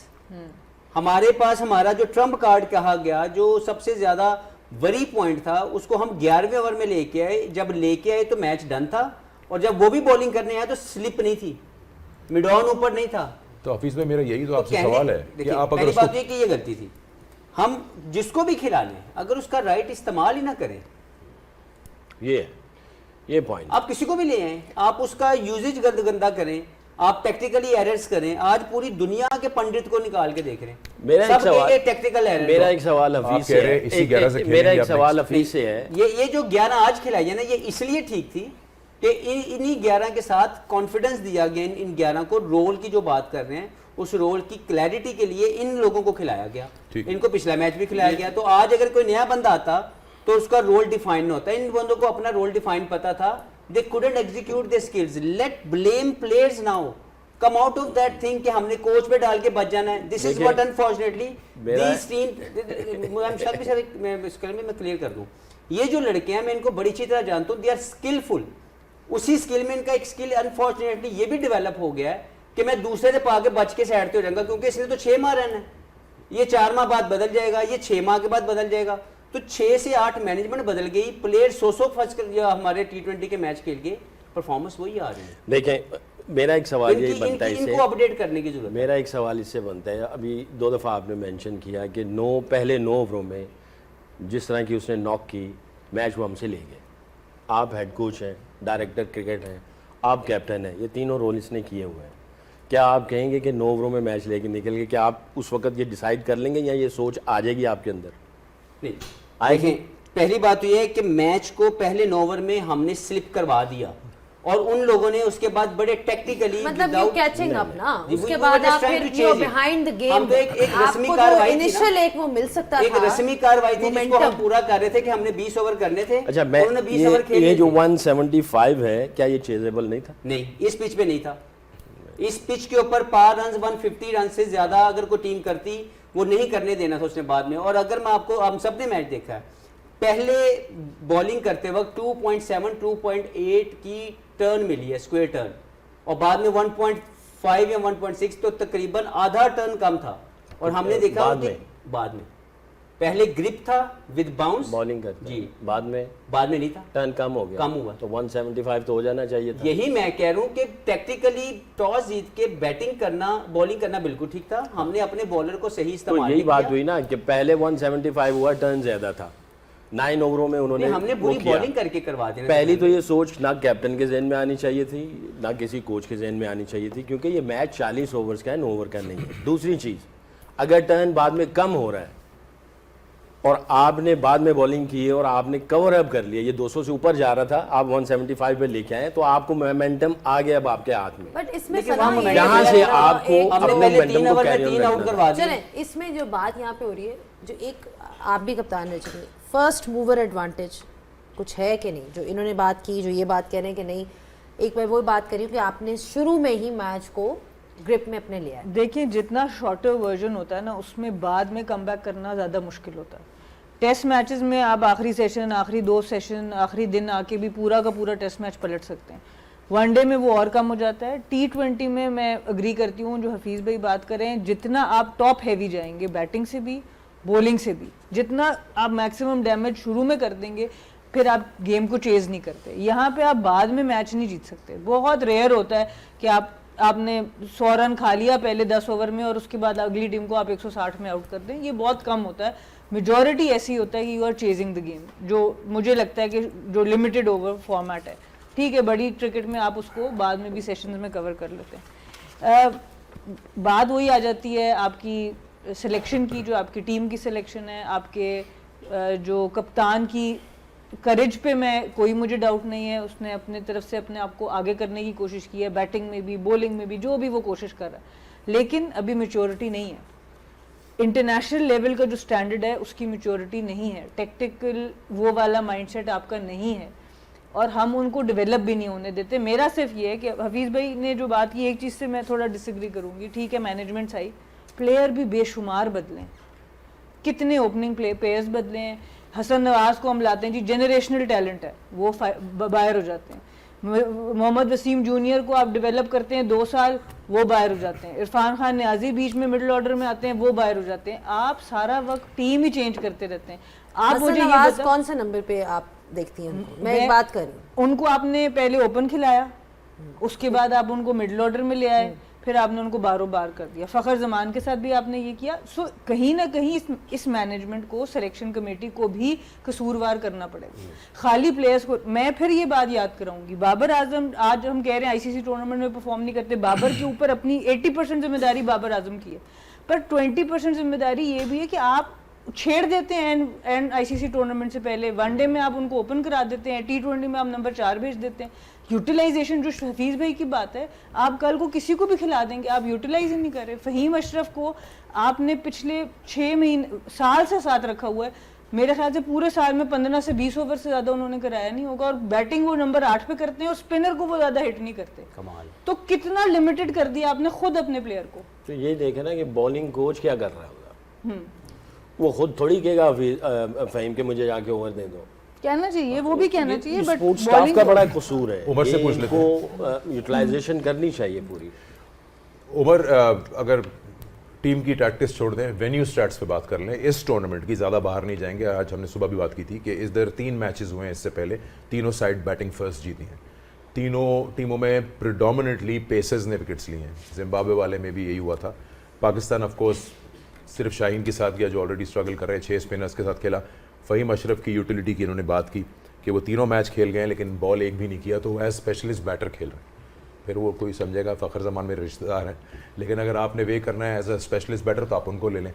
हमारे पास हमारा जो ट्रम्प कार्ड कहा गया, जो सबसे ज्यादा वरी पॉइंट था, उसको हम 11वें ओवर में लेके आए। जब लेके आए तो मैच डन था, और जब वो भी बॉलिंग करने आया तो स्लिप नहीं थी, मिड ऑन ऊपर नहीं था। तो हफीज में मेरा यही तो आपसे कहने- सवाल है कि देखिए, आप अगर पहली उसको बात ये कि ये गलती थी। हम जिसको भी खिला लें, अगर उसका राइट इस्तेमाल ही ना करें, ये पॉइंट आप किसी को भी ले आए, आप उसका यूजेज गंदा करें, आप टेक्निकली एरर्स करें। आज पूरी दुनिया के पंडित को निकाल के देख रहे हैं, मेरा एक सब सवाल- टेक्निकल एरर। मेरा एक सवाल आप हफीज कह से रहे हैं है। इसी 11 से मेरा खेलेंगे एक आप सवाल next? हफीज से है। ये जो 11 आज खिलाई है ना, ये इसलिए ठीक थी कि इन्हीं 11 के साथ कॉन्फिडेंस दिया गया। इन 11 को रोल की जो बात कर रहे हैं, उस रोल की क्लैरिटी के लिए इन लोगों को खिलाया गया। ठीक है। इनको पिछला मैच भी खिलाया गया। तो आज अगर कोई नया बंदा आता तो उसका रोल डिफाइन न होता। इन बंदों को अपना रोल डिफाइन पता था। They couldn't execute their skills. Let blame players now, come out of that thing कि हमने कोच पे डाल के बच जाना है। दिस इज देखिए, व्हाट अनफॉर्चुनेटली मेरा- दीस टीम, मैं इसके में मैं क्लियर कर दूं, ये जो लड़के हैं मैं इनको बड़ी अच्छी तरह जानता हूं। They are skillful. उसी स्किल में इनका एक स्किल अनफॉर्चुनेटली ये भी डेवलप हो गया है कि मैं दूसरे से पाके बच के साइड पे हो जाऊंगा, क्योंकि इसने तो 6 माह रहना है। ये 4 माह बाद बदल जाएगा, ये 6 माह के बाद बदल जाएगा। तो 6 से 8 मैनेजमेंट बदल गई, प्लेयर 100 फर्स्ट कर हमारे T20 के मैच खेल के परफॉर्मेंस वही आ रही है। देखें, मेरा एक सवाल यही बनता है इनको इससे, अपडेट करने की जरूरत है। मेरा एक सवाल इससे बनता है। अभी 2 दफ़ा आपने मेंशन किया कि पहले 9 ओवरों में जिस तरह की उसने नॉक की, मैच वो हमसे ले गए। आप हेड कोच हैं, डायरेक्टर क्रिकेट हैं, आप कैप्टन हैं, ये तीनों रोल इसने किए हुए हैं। क्या आप कहेंगे कि 9 ओवरों में मैच लेके निकल के, क्या आप उस वक्त ये डिसाइड कर लेंगे या ये सोच आ जाएगी आपके अंदर? नहीं, आएगी? देखें, पहली बात तो ये है कि मैच को पहले 9 ओवर में हमने स्लिप करवा दिया, और उन लोगों ने उसके बाद बड़े टेक्निकली मतलब यू कैचिंग अप ना, जी, उसके we बाद were just आप trying फिर to you chase it. Behind the game. हम तो एक रस्मी आपको जो कार्रवाई थी ना, इनिशियल एक वो मिल सकता एक था, रस्मी कार्रवाई थी जिसको हम momentum। पूरा कर रहे थे कि हमने 20 ओवर करने थे। अच्छा, मैं उन्होंने 20 ओवर खेल ये लिए जो थे। 175 है, क्या ये चेजेबल नहीं था? नहीं, इस पिच पे नहीं था। इस पिच के ऊपर पार रन 150 रन से ज्यादा अगर कोई टीम करती, वो नहीं करने देना था उसने बाद में। और अगर मैं आपको, हम सब ने मैच देखा है, पहले बॉलिंग करते वक्त 2.7 2.8 की टर्न मिली है, स्क्वायर टर्न, और बाद में 1.5 या 1.6, तो तकरीबन आधा टर्न कम था। और हमने देखा बाद कि में? बाद में पहले ग्रिप था विद बाउंस, बॉलिंग करते जी, हैं। बाद में नहीं था, टर्न कम हो गया, कम हुआ। तो 175 तो हो जाना चाहिए था। यही मैं कह रहा हूं कि टैक्टिकली टॉस जीत के बैटिंग करना, बॉलिंग करना बिल्कुल ठीक था। हमने अपने बॉलर को सही तो इस्तेमाल यही नहीं बात किया। हुई ना कि पहले 175 हुआ, टर्न ज्यादा था, 9 ओवरों में उन्होंने हमने वो पूरी किया। बॉलिंग करके करवा दी ना। पहली तो ये सोच ना कैप्टन के जहन में आनी चाहिए थी, ना किसी कोच के जहन में आनी चाहिए थी, क्योंकि ये मैच 40 ओवर्स का है, 9 ओवर का नहीं है। दूसरी चीज़, अगर टर्न बाद में कम हो रहा है और आपने बाद में बॉलिंग की है और आपने कवर अप कर लिया, ये 200 से ऊपर जा रहा था, आप 175 पे लेके आए, तो आपको मोमेंटम आ गया अब आपके हाथ में। बट इसमें लेकिन सलाह वहाँ ये है यहाँ कि से अगर आपको एक- हमने अपने पहले momentum 3 को ओवर में carry on 3 आउट रखना है। करवा दिए। चलें, इसमें जो बात यहाँ पे हो रही है, जो एक आप भी कप्तान रह चुके, फर्स्ट मूवर एडवांटेज कुछ है कि नहीं, जो इन्होंने बात की, जो ये बात कह रहे हैं कि नहीं, एक मैं वो बात करी कि आपने शुरू में ही मैच को ग्रिप में अपने लिया है। देखिए जितना शॉर्टर वर्जन होता है ना, उसमें बाद में कम बैक करना ज़्यादा मुश्किल होता है। टेस्ट मैचेस में आप आखिरी सेशन, आखिरी 2 सेशन, आखिरी दिन आके भी पूरा का पूरा टेस्ट मैच पलट सकते हैं। वनडे में वो और कम हो जाता है। T20 में मैं अग्री करती हूँ जो हफीज़ भाई बात करें, जितना आप टॉप हैवी जाएंगे बैटिंग से भी बॉलिंग से भी, जितना आप मैक्सिमम डैमेज शुरू में कर देंगे, फिर आप गेम को चेज नहीं करते। यहाँ पे आप बाद में मैच नहीं जीत सकते। बहुत रेयर होता है कि आपने 100 रन खा लिया पहले 10 ओवर में और उसके बाद अगली टीम को आप 160 में आउट कर दें, ये बहुत कम होता है। मेजॉरिटी ऐसी होता है कि you are chasing the game, जो मुझे लगता है कि जो लिमिटेड ओवर फॉर्मेट है, ठीक है, बड़ी क्रिकेट में आप उसको बाद में भी सेशंस में कवर कर लेते हैं। बात वही आ जाती है आपकी सिलेक्शन की, जो आपकी टीम की सिलेक्शन है, आपके जो कप्तान की करेज पे मैं कोई मुझे डाउट नहीं है, उसने अपने तरफ से अपने आप को आगे करने की कोशिश की है, बैटिंग में भी बॉलिंग में भी, जो भी वो कोशिश कर रहा है, लेकिन अभी मैच्योरिटी नहीं है। इंटरनेशनल लेवल का जो स्टैंडर्ड है उसकी मैच्योरिटी नहीं है, टेक्टिकल वो वाला माइंडसेट आपका नहीं है और हम उनको डेवलप भी नहीं होने देते। मेरा सिर्फ ये है कि हफीज़ भाई ने जो बात की, एक चीज़ से मैं थोड़ा डिसएग्री करूँगी, ठीक है मैनेजमेंट सही, प्लेयर भी बेशुमार बदलें, कितने ओपनिंग प्लेयर्स बदले हैं। हसन नवाज को हम लाते हैं जी, जनरेशनल टैलेंट है, वो बाहर हो जाते हैं। मोहम्मद वसीम जूनियर को आप डेवलप करते हैं 2 साल, वो बाहर हो जाते हैं। इरफान खान नियाजी बीच में मिडिल ऑर्डर में आते हैं, वो बाहर हो जाते हैं। आप सारा वक्त टीम ही चेंज करते रहते हैं। आप हसन मुझे ये नवाज बता, कौन से नंबर पे आप देखती हैं उनको? मैं एक बात करी, उनको आपने पहले ओपन खिलाया, उसके बाद आप उनको मिडिल ऑर्डर में ले आए, फिर आपने उनको बारो बार कर दिया। फ़खर जमान के साथ भी आपने ये किया। सो कहीं ना कहीं इस मैनेजमेंट को, सिलेक्शन कमेटी को भी कसूरवार करना पड़ेगा। खाली प्लेयर्स को मैं फिर ये बात याद कराऊंगी, बाबर आजम, आज हम कह रहे हैं आईसीसी टूर्नामेंट में परफॉर्म नहीं करते, बाबर के ऊपर अपनी 80% जिम्मेदारी बाबर आजम की है, पर 20% जिम्मेदारी ये भी है कि आप छेड़ देते हैं एंड आईसीसी टूर्नामेंट से पहले। वनडे में आप उनको ओपन करा देते हैं, T20 में आप नंबर 4 भेज देते हैं। यूटिलाइजेशन, जो हफीज़ भाई की बात है, आप कल को किसी को भी खिला देंगे, आप यूटिलाइज ही नहीं कर रहे। फ़हीम अशरफ को आपने पिछले 6 महीने, साल से साथ रखा हुआ है, मेरे ख्याल से पूरे साल में 15 से 20 ओवर से ज़्यादा उन्होंने कराया नहीं होगा, और बैटिंग वो नंबर 8 पे करते हैं और स्पिनर को वो ज़्यादा हिट नहीं करते। कमाल। तो कितना लिमिटेड कर दिया आपने खुद अपने प्लेयर को। तो ये देखे ना कि बॉलिंग कोच क्या कर रहा होगा, वो खुद थोड़ी कहेगा फ़हीम के मुझे जाके ओवर दे दो। कहना चाहिए, वो भी कहना चाहिए, बट स्पोर्ट्स स्टाफ का बड़ा कसूर है। उमर से ये पूछ लेते इनको यूटिलाइजेशन करनी चाहिए पूरी। उमर, अगर टीम की टैक्टिक्स छोड़ दें, वेन्यू स्टैट्स पे बात कर लें, इस टूर्नामेंट की ज़्यादा बाहर नहीं जाएंगे। आज हमने सुबह भी बात की थी कि इधर 3 मैचेस हुए हैं इससे पहले, तीनों साइड बैटिंग फर्स्ट जीती हैं। तीनों टीमों में प्रिडोमिनेटली पेसर्स ने विकेट्स लिए हैं। जिम्बाब्वे वाले में भी यही हुआ था। पाकिस्तान ऑफ कोर्स सिर्फ शाहीन के साथ गया जो ऑलरेडी स्ट्रगल कर रहे हैं, 6 स्पिनर्स के साथ खेला। फ़हीम अशरफ की यूटिलिटी की इन्होंने बात की कि वो तीनों मैच खेल गए हैं लेकिन बॉल एक भी नहीं किया, तो वो एज स्पेशलिस्ट बैटर खेल रहे हैं। फिर वो कोई समझेगा फ़खर जमान मेरे रिश्तेदार हैं, लेकिन अगर आपने वे करना है एज अ स्पेशलिस्ट बैटर तो आप उनको ले लें।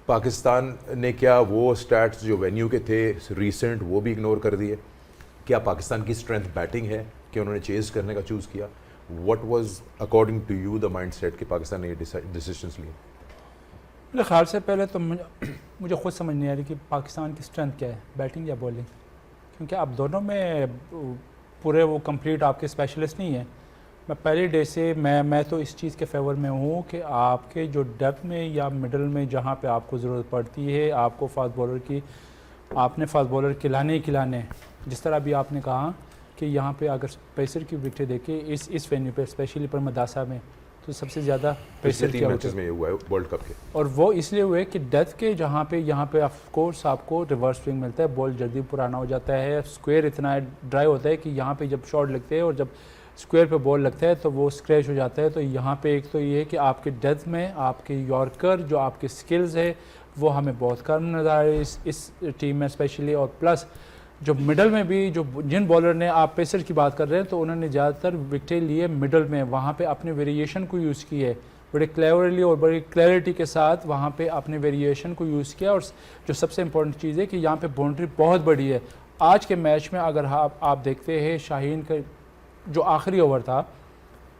पाकिस्तान ने क्या वो स्टैट्स जो वेन्यू के थे रिसेंट वो भी इग्नोर कर दिए? क्या पाकिस्तान की स्ट्रेंथ बैटिंग है कि उन्होंने चेज करने का चूज़ किया? What was according to you the mindset कि पाकिस्तान ने ये डिसीजंस लिए? मेरे ख्याल से पहले तो मुझे खुद समझ नहीं आ रही कि पाकिस्तान की स्ट्रेंथ क्या है, बैटिंग या बॉलिंग, क्योंकि आप दोनों में पूरे वो कंप्लीट आपके स्पेशलिस्ट नहीं हैं। मैं पहले डे से मैं तो इस चीज़ के फेवर में हूँ कि आपके जो डेप्थ में या मिडल में जहाँ पे आपको ज़रूरत पड़ती है, आपको फास्ट बॉलर की, आपने फास्ट बॉलर खिलाने ही खिलाने। जिस तरह अभी आपने कहा कि यहाँ पे अगर पेसर की विकेट देखे इस वेन्यू पे, स्पेशली पर मदासा में, तो सबसे ज़्यादा पेसर पिछले 3 मैचेस में ये हुआ है वर्ल्ड कप के, और वो इसलिए हुए कि डेथ के जहाँ पे यहाँ पे ऑफ कोर्स आपको रिवर्स स्विंग मिलता है, बॉल जल्दी पुराना हो जाता है, स्क्वायर इतना ड्राई होता है कि यहाँ पे जब शॉट लगते हैं और जब स्क्वायर पे बॉल लगता है तो वो स्क्रैच हो जाता है। तो यहाँ पे एक तो ये है कि आपके डेथ में आपके यॉर्कर जो आपके स्किल्स है, वो हमें बहुत कम नज़र आ रही है इस टीम में स्पेशली। और प्लस जो मिडल में भी जो जिन बॉलर ने, आप पेसर की बात कर रहे हैं, तो उन्होंने ज़्यादातर विकेटें लिए मिडल में, वहाँ पे अपने वेरिएशन को यूज़ की है बड़े क्लेवरली और बड़ी क्लैरिटी के साथ वहाँ पे अपने वेरिएशन को यूज़ किया। और जो सबसे इम्पोर्टेंट चीज़ है कि यहाँ पे बाउंड्री बहुत बड़ी है। आज के मैच में अगर आप देखते हैं शाहीन का जो आखिरी ओवर था,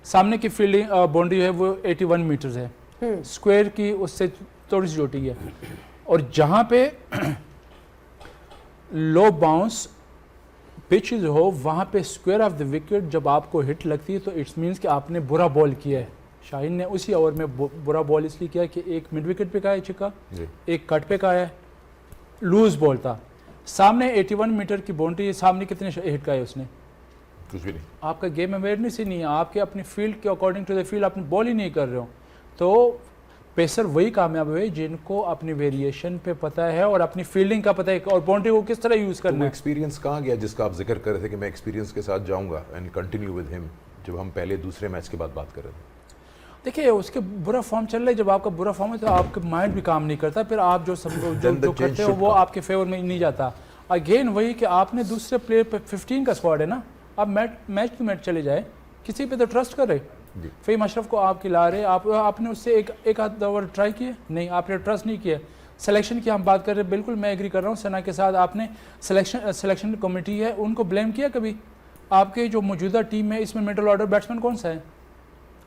सामने की फील्डिंग बाउंड्री है वो 81 मीटर्स है, स्क्वायर की उससे थोड़ी सी छोटी है। और जहाँ पे लो बाउंस पिचेस हो वहाँ पे स्क्वायर ऑफ द विकेट जब आपको हिट लगती है तो इट्स मीन्स कि आपने बुरा बॉल किया है। शाहीन ने उसी ओवर में बुरा बॉल इसलिए किया कि एक मिड विकेट पे का है छिक्का, एक कट पे का है, लूज बॉल था। सामने 81 मीटर की बाउंड्री, सामने कितने हिट का है उसने? कुछ भी नहीं। आपका गेम अवेयरनेस ही नहीं है, आपके अपनी फील्ड के अकॉर्डिंग टू द फील्ड अपनी बॉल ही नहीं कर रहे हो। तो पेसर वही कामयाब हुए जिनको अपनी वेरिएशन पे पता है और अपनी फील्डिंग का पता है और बाउंड्री को किस तरह यूज़ करना वो है। एक्सपीरियंस कहाँ गया जिसका आप जिक्र कर रहे थे कि मैं एक्सपीरियंस के साथ जाऊंगा एंड कंटिन्यू विद हिम, जब हम पहले दूसरे मैच के बाद बात कर रहे थे? देखिए उसके बुरा फॉर्म चल रहा है, जब आपका बुरा फॉर्म है तो आपका माइंड भी काम नहीं करता, फिर आप जो करते हो वो आपके फेवर में नहीं जाता। अगेन वही कि आपने दूसरे प्लेयर पे 15 का स्क्वाड है ना, आप मैच टू मैच चले जाए, किसी पे तो ट्रस्ट कर रहे। फ़हीम अशरफ को आप खिला रहे, आपने उससे एक आध ओवर ट्राई किए नहीं, आपने ट्रस्ट नहीं किया। सिलेक्शन की हम बात कर रहे हैं, बिल्कुल मैं एग्री कर रहा हूँ सना के साथ। आपने सिलेक्शन कमेटी है उनको ब्लेम किया कभी? आपके जो मौजूदा टीम है इसमें मिडल ऑर्डर बैट्समैन कौन सा है?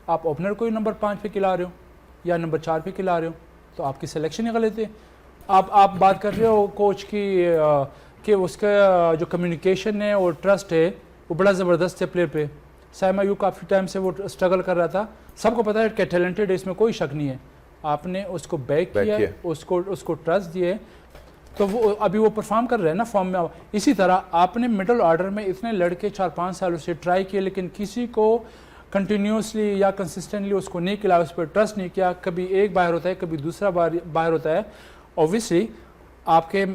आप ओपनर को ही नंबर 5 पे खिला रहे हो या नंबर 4 पे खिला रहे हो, तो आपकी सिलेक्शन ही गलत है। आप बात कर रहे हो कोच की कि उसका जो कम्युनिकेशन है और ट्रस्ट है वो बड़ा ज़बरदस्त है प्लेयर पे। साइम अयूब काफ़ी टाइम से वो स्ट्रगल कर रहा था, सबको पता है कि टैलेंटेड है, इसमें कोई शक नहीं है। आपने उसको बैक किया, उसको ट्रस्ट दिए, तो वो अभी वो परफॉर्म कर रहे हैं ना फॉर्म में। इसी तरह आपने मिडल ऑर्डर में इतने लड़के 4-5 सालों से ट्राई किए, लेकिन किसी को कंटिन्यूसली या कंसिस्टेंटली उसको नहीं खिलाया, उस पर ट्रस्ट नहीं किया। कभी एक बाहर होता है, कभी दूसरा बाहर होता है। ऑब्वियसली आपके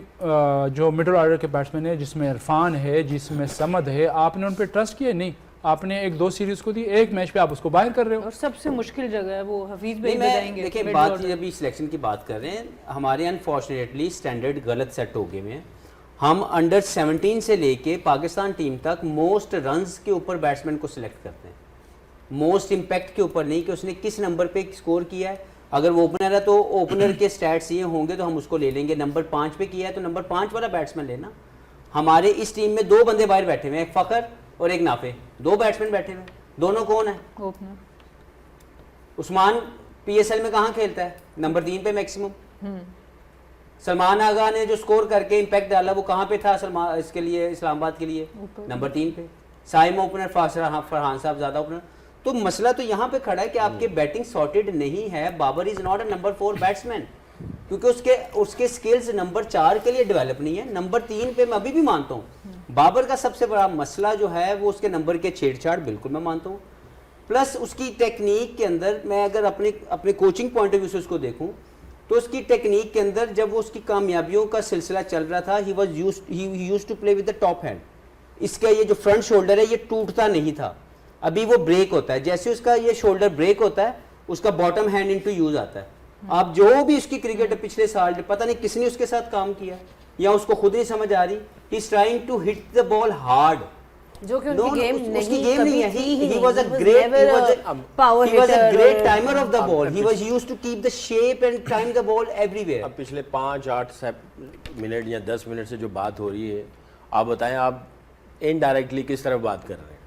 जो मिडल ऑर्डर के बैट्समैन है, जिसमें इरफान है, जिसमें समद है, आपने उन पर ट्रस्ट किया नहीं। आपने 1-2 सीरीज को दी, एक मैच पे आप उसको बाहर कर रहे हो। और सबसे मुश्किल जगह है वो हफीज भाई नहीं, मैं बताएंगे। देखिए बात ये अभी सिलेक्शन की बात कर रहे हैं, हमारे अनफॉर्चुनेटली स्टैंडर्ड गलत सेट हो गए हैं। हम अंडर 17 से लेके पाकिस्तान टीम तक मोस्ट रन्स के ऊपर बैट्समैन को सिलेक्ट करते हैं, मोस्ट इम्पैक्ट के ऊपर नहीं कि उसने किस नंबर पे स्कोर किया है। अगर वो ओपनर है तो ओपनर के स्टैट्स ये होंगे तो हम उसको ले लेंगे। नंबर 5 पे किया है तो नंबर 5 वाला बैट्समैन लेना। हमारे इस टीम में 2 बंदे बाहर बैठे हुए हैं, एक फ़खर और एक नाफे, 2 बैट्समैन बैठे हुए हैं। दोनों कौन है? ओपनर उस्मान PSL में कहाँ खेलता है? नंबर 3 पे मैक्सिमम। सलमान आगा ने जो स्कोर करके इम्पैक्ट डाला वो कहाँ पे था इसके लिए, इस्लामाबाद के लिए? नंबर 3 पे। साइम ओपनर, फरहान साहब ज़्यादा ओपनर। तो मसला तो यहाँ पे खड़ा है कि आपके बैटिंग सॉर्टेड नहीं है। Babar is not a number 4 batsman, क्योंकि उसके स्किल्स नंबर 4 के लिए डेवलप नहीं है। नंबर 3 पे मैं अभी भी मानता हूँ बाबर का सबसे बड़ा मसला जो है वो उसके नंबर के छेड़छाड़, बिल्कुल मैं मानता हूँ। प्लस उसकी टेक्निक के अंदर, मैं अगर अपने कोचिंग पॉइंट ऑफ व्यू से उसको देखूँ तो उसकी टेक्निक के अंदर जब वो उसकी कामयाबियों का सिलसिला चल रहा था, he used to play with the top hand. इसका ये जो फ्रंट शोल्डर है ये टूटता नहीं था, अभी वो ब्रेक होता है। जैसे उसका ये शोल्डर ब्रेक होता है उसका बॉटम हैंड इनटू यूज आता है। आप जो भी उसकी क्रिकेट पिछले साल, पता नहीं किसने उसके साथ काम किया या उसको खुद नहीं समझ आ रही, he is trying to hit the ball hard, जो कि उनकी गेम नहीं, उसकी गेम कभी नहीं है। थी ही he नहीं। was a He was great never a power he was a hitter great or- timer of the ball. He was used to keep the shape and time the ball everywhere. अब पिछले 5-8 minute या 10 minute से जो बात हो रही है, आप बताएं आप इनडायरेक्टली किस तरफ बात कर रहे हैं?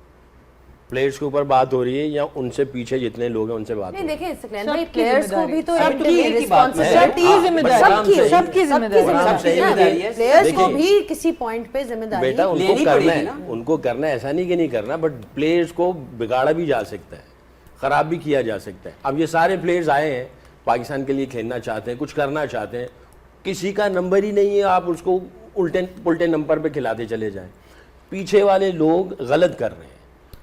प्लेयर्स के ऊपर बात हो रही है या उनसे पीछे जितने लोग हैं उनसे बात हो नहीं रही है? देखिए सकलैन भाई, सबकी प्लेयर्स को जिम्मेदारी। भी तो सबकी बात है। सबकी जिम्मेदारी, सबकी जिम्मेदारी है। प्लेयर्स को देखिए, भी किसी पॉइंट पे जिम्मेदारी बेटा उनको लेनी करना पड़ेगी है ना। उनको करना है, ऐसा नहीं कि नहीं करना, बट प्लेयर्स को बिगाड़ा भी जा सकता है, ख़राब भी किया जा सकता है। अब ये सारे प्लेयर्स आए हैं पाकिस्तान के लिए खेलना चाहते हैं, कुछ करना चाहते हैं, किसी का नंबर ही नहीं है, आप उसको उल्टे पुल्टे नंबर पे खिलाते चले जाएं। पीछे वाले लोग गलत कर रहे हैं,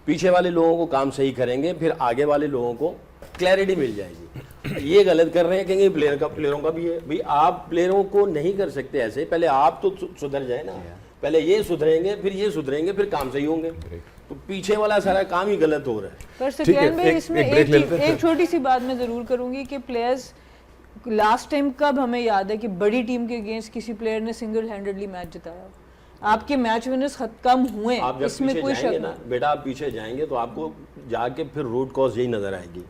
पीछे वाले लोगों को काम सही करेंगे, फिर आगे वाले लोगों को क्लैरिटी मिल जाएगी। ये गलत कर रहे हैं कहेंगे प्लेयरों का भी है। भाई आप प्लेयरों को नहीं कर सकते ऐसे, पहले आप तो सुधर जाए ना, पहले ये सुधरेंगे, फिर ये सुधरेंगे, फिर काम सही होंगे। तो पीछे वाला सारा काम ही गलत हो रहा है। पर ठीक है, सकलैन भाई एक इसमें ब्रेक ले लेते हैं। एक छोटी सी बात मैं जरूर करूंगी कि प्लेयर्स लास्ट टाइम कब हमें याद है कि बड़ी टीम के अगेंस्ट किसी प्लेयर ने सिंगल हैंडेडली मैच जिताया हो? आपके मैच विनर्स कम हुए, आप जब इसमें पीछे कोई जाएंगे शक ना नहीं। बेटा, आप पीछे जाएंगे तो आपको जाके फिर रूट कॉज यही नज़र आएगी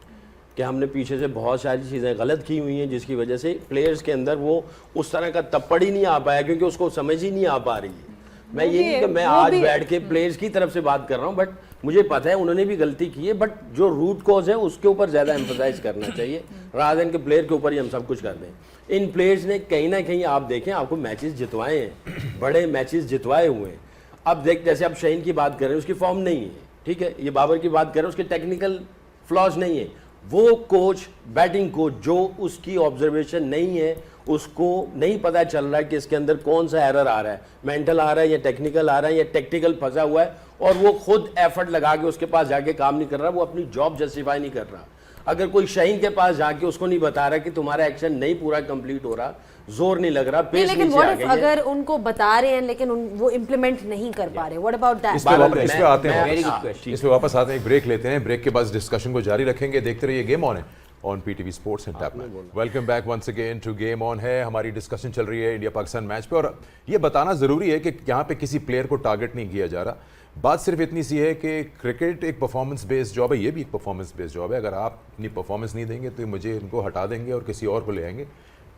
कि हमने पीछे से बहुत सारी चीज़ें गलत की हुई हैं, जिसकी वजह से प्लेयर्स के अंदर वो उस तरह का तप्पड़ ही नहीं आ पाया, क्योंकि उसको समझ ही नहीं आ पा रही है। मैं ये नहीं कि मैं आज बैठ के प्लेयर्स की तरफ से बात कर रहा हूँ, बट मुझे पता है उन्होंने भी गलती की है, बट जो रूट कॉज है उसके ऊपर ज़्यादा एम्फसाइज करना चाहिए रादर देन के प्लेयर के ऊपर ही हम सब कुछ कर दें। इन प्लेयर्स ने कहीं ना कहीं आप देखें आपको मैचेस जितवाए हैं, बड़े मैचेस जितवाए हुए हैं। अब देख, जैसे आप शहीन की बात कर रहे हैं, उसकी फॉर्म नहीं है, ठीक है, ये बाबर की बात कर रहे हैं, उसके टेक्निकल फ्लॉज नहीं है। वो कोच, बैटिंग कोच जो उसकी ऑब्जर्वेशन नहीं है, उसको नहीं पता चल रहा है कि इसके अंदर कौन सा एरर आ रहा है, मेंटल आ रहा है या टेक्निकल आ रहा है या टेक्टिकल फंसा हुआ है, और वो खुद एफर्ट लगा के उसके पास जाके काम नहीं कर रहा, वो अपनी जॉब जस्टिफाई नहीं कर रहा। अगर कोई शहीन के पास जाके उसको नहीं बता रहा कि तुम्हारा एक्शन नहीं पूरा कंप्लीट हो रहा, जोर नहीं लग रहा, नहीं, पेस लेकिन नीचे what आ if गई है। अगर उनको बता रहे हैं लेकिन वो इम्प्लीमेंट नहीं कर पा रहे, व्हाट अबाउट इस दैट? पे आते हैं, Very good question. इस पे वापस आते हैं, एक ब्रेक लेते हैं, ब्रेक के बाद डिस्कशन को जारी रखेंगे। देखते रहिए गेम ऑन है on PTV sports and tapmad. Welcome back once again to game on है। हमारी डिस्कशन चल रही है इंडिया पाकिस्तान मैच पे, और ये बताना जरूरी है कि यहाँ पे किसी प्लेयर को टारगेट नहीं किया जा रहा। बात सिर्फ इतनी सी है कि क्रिकेट एक परफॉर्मेंस बेस्ड जॉब है, ये भी एक परफॉर्मेंस बेस्ड जॉब है। अगर आप अपनी परफॉर्मेंस नहीं देंगे तो मुझे इनको हटा देंगे और किसी और को ले आएंगे,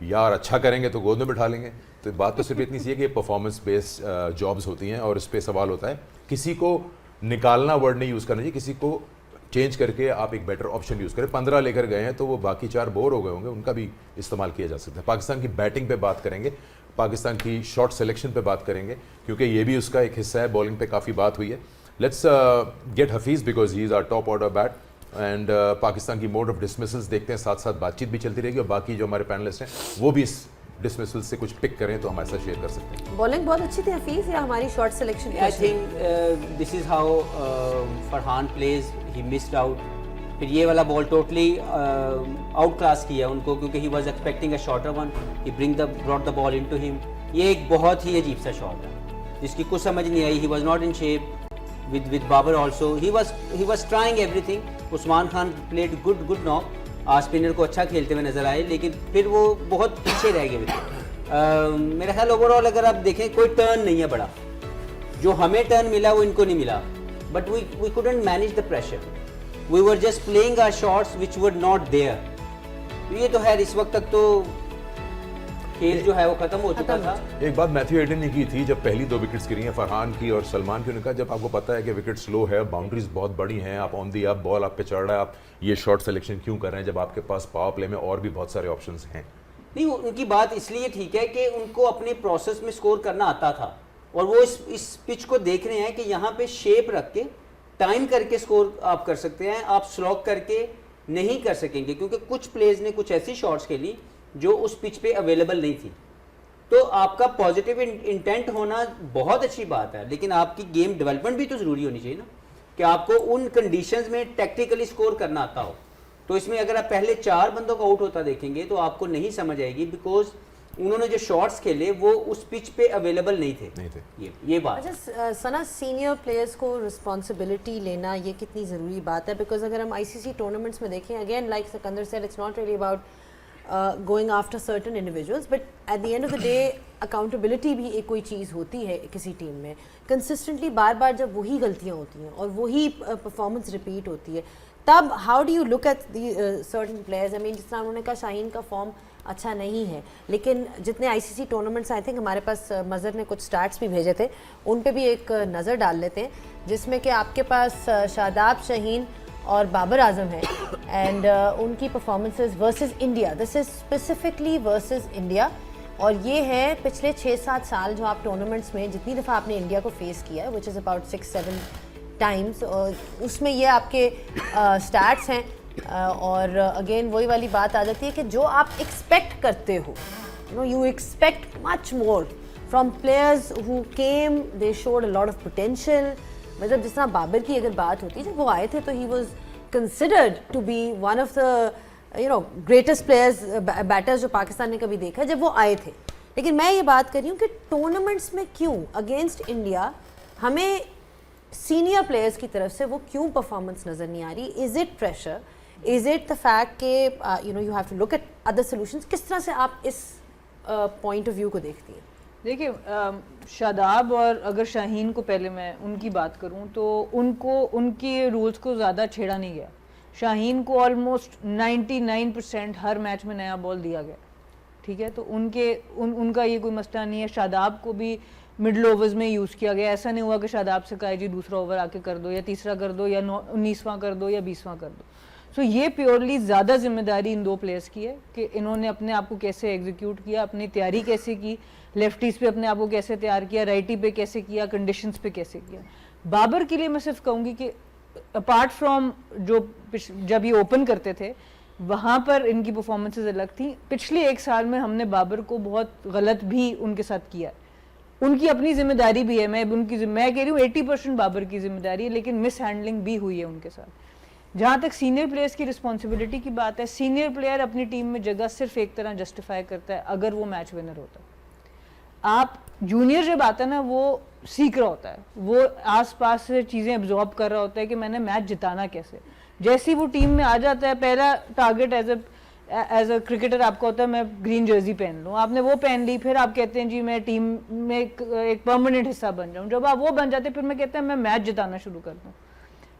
यार अच्छा करेंगे तो गोद में बिठा लेंगे। तो बात तो सिर्फ इतनी सी है कि परफॉर्मेंस बेस्ड जॉब्स होती हैं, और इस पर सवाल होता है किसी को निकालना वर्ड नहीं यूज़ करना चाहिए, किसी को चेंज करके आप एक बेटर ऑप्शन यूज़ करें। 15 लेकर गए हैं तो वो बाकी 4 बोर हो गए होंगे, उनका भी इस्तेमाल किया जा सकता है। पाकिस्तान की बैटिंग पे बात करेंगे, पाकिस्तान की शॉट सिलेक्शन पे बात करेंगे, क्योंकि ये भी उसका एक हिस्सा है। बॉलिंग पे काफ़ी बात हुई है। Let's get Hafeez because he is our top order bat, and Pakistan की मोड ऑफ डिसमिसल्स देखते हैं, साथ साथ बातचीत भी चलती रहेगी, और बाकी जो हमारे पैनलिस्ट हैं वो भी इस डिसमिसल से कुछ पिक करें तो हमारे साथ शेयर कर सकते हैं। बॉलिंग बहुत अच्छी थी हफीज, या हमारी shot selection? I think this is how Farhan plays, he missed out. फिर ये वाला बॉल टोटली आउट क्लास किया उनको, क्योंकि he was expecting a shorter one, he brought the ball into him. ये एक बहुत ही अजीब सा शॉट है जिसकी कुछ समझ नहीं आई। He was not in shape with Babar also. He was trying everything. Usman Khan played good knock. Spinner को अच्छा खेलते हुए नजर आए, लेकिन फिर वो बहुत पीछे रह गए। मेरा ख्याल ओवरऑल अगर आप देखें कोई टर्न नहीं है बड़ा, जो हमें टर्न मिला वो इनको नहीं मिला, but we couldn't manage the pressure. We were just playing our shots which were not there. ये तो है, इस वक्त तक तो खेल जो है वो खत्म हो चुका था। एक बात मैथ्यू हेडन ने की थी जब पहली 2 विकेट्स गिरी हैं फरहान की और सलमान की, उन्होंने कहा जब आपको पता है कि विकेट स्लो है, बाउंड्रीज बहुत बड़ी हैं, आप ऑन दी अप बॉल आप पे चढ़ रहा है, आप ये शॉट सिलेक्शन क्यों कर रहे हैं जब आपके पास पावर प्ले में और भी बहुत सारे ऑप्शंस हैं? नहीं, उनकी बात इसलिए ठीक है कि उनको अपने प्रोसेस में स्कोर करना आता था, और वो इस पिच को देख रहे हैं कि यहाँ पे शेप रख के टाइम करके स्कोर आप कर सकते हैं, आप स्लॉक करके नहीं कर सकेंगे, क्योंकि कुछ प्लेयर्स ने कुछ ऐसी शॉट्स खेली जो उस पिच पे अवेलेबल नहीं थी। तो आपका पॉजिटिव इंटेंट होना बहुत अच्छी बात है, लेकिन आपकी गेम डेवलपमेंट भी तो ज़रूरी होनी चाहिए ना, कि आपको उन कंडीशंस में टैक्टिकली स्कोर करना आता हो। तो इसमें अगर आप पहले 4 बंदों को आउट होता देखेंगे तो आपको नहीं समझ आएगी, बिकॉज उन्होंने जो शॉट्स खेले वो उस पिच पे अवेलेबल नहीं थे। ये बात। अच्छा सना, सीनियर प्लेयर्स को रिस्पॉन्सिबिलिटी लेना ये कितनी ज़रूरी बात है? बिकॉज अगर हम ICC टूर्नामेंट्स में देखें, again like Sikandar said, it's not really about going after certain individuals, but at the end of the day accountability भी एक कोई चीज़ होती है किसी टीम में। consistently बार बार जब वही गलतियाँ होती हैं और वही परफॉर्मेंस रिपीट होती है, तब how do you look at the certain players? I mean, जिस तरह उन्होंने कहा शाहीन का फॉर्म अच्छा नहीं है, लेकिन जितने ICC टूर्नामेंट्स आई थिंक हमारे पास मज़र ने कुछ स्टार्ट्स भी भेजे थे, उन पे भी एक नज़र डाल लेते हैं, जिसमें कि आपके पास शादाब, शाहीन और बाबर आजम है, एंड उनकी performances versus India, this is specifically versus India, और ये है पिछले 6-7 साल जो आप टूर्नामेंट्स में जितनी दफ़ा आपने इंडिया को फेस किया है, विच इज़ अबाउट 6-7 टाइम्स, और उसमें ये आपके स्टैट्स हैं। और अगेन वही वाली बात आ जाती है कि जो आप एक्सपेक्ट करते हो, you expect much more from players who came, they showed a lot of potential. मतलब जिस तरह बाबर की अगर बात होती है, जब वो आए थे तो he was considered to be one of the greatest players, batters जो पाकिस्तान ने कभी देखा जब वो आए थे। लेकिन मैं ये बात कर रही हूँ कि टूर्नामेंट्स में क्यों अगेंस्ट इंडिया हमें सीनियर प्लेयर्स की तरफ से वो क्यों परफॉर्मेंस नज़र नहीं आ रही? Is it pressure? Is it the fact कि you know you have to look at other solutions? किस तरह से आप इस पॉइंट ऑफ व्यू को देखती हैं? देखिए, शादाब और अगर शाहीन को पहले मैं उनकी बात करूं तो उनको उनके रूल्स को ज़्यादा छेड़ा नहीं गया। शाहीन को ऑलमोस्ट 99% हर मैच में नया बॉल दिया गया, ठीक है, तो उनका ये कोई मसला नहीं है। शादाब को भी मिडल ओवर्स में यूज़ किया गया, ऐसा नहीं हुआ कि शादाब से कहा जी दूसरा ओवर आके कर दो या तीसरा कर दो या 19वां कर दो या 20वां कर दो। सो ये प्योरली ज़्यादा जिम्मेदारी इन दो प्लेयर्स की है कि इन्होंने अपने आप को कैसे एग्जीक्यूट किया, अपनी तैयारी कैसे की, लेफ्टीज़ पे अपने आप को कैसे तैयार किया, राइटी पे कैसे किया, कंडीशंस पे कैसे किया। बाबर के लिए मैं सिर्फ कहूँगी कि अपार्ट फ्रॉम जो जब ये ओपन करते थे वहाँ पर इनकी परफॉर्मेंसेज अलग थी। पिछले 1 साल में हमने बाबर को बहुत गलत भी उनके साथ किया है, उनकी अपनी जिम्मेदारी भी है। मैं कह रही हूँ 80% बाबर की जिम्मेदारी है, लेकिन मिस हैंडलिंग भी हुई है उनके साथ। जहाँ तक सीनियर प्लेयर्स की रिस्पॉन्सिबिलिटी की बात है, सीनियर प्लेयर अपनी टीम में जगह सिर्फ एक तरह जस्टिफाई करता है अगर वो मैच विनर होता है। आप जूनियर जब आता है ना, वो सीख रहा होता है, वो आसपास से चीज़ें एब्जॉर्ब कर रहा होता है कि मैंने मैच जिताना कैसे। जैसे ही वो टीम में आ जाता है, पहला टारगेट एज अ क्रिकेटर आपका होता है मैं ग्रीन जर्सी पहन लूँ। आपने वो पहन ली, फिर आप कहते हैं जी मैं टीम में एक परमानेंट हिस्सा बन जाऊँ। जब आप वो बन जाते हैं फिर मैं कहते हैं मैं मैच जिताना शुरू कर दूँ।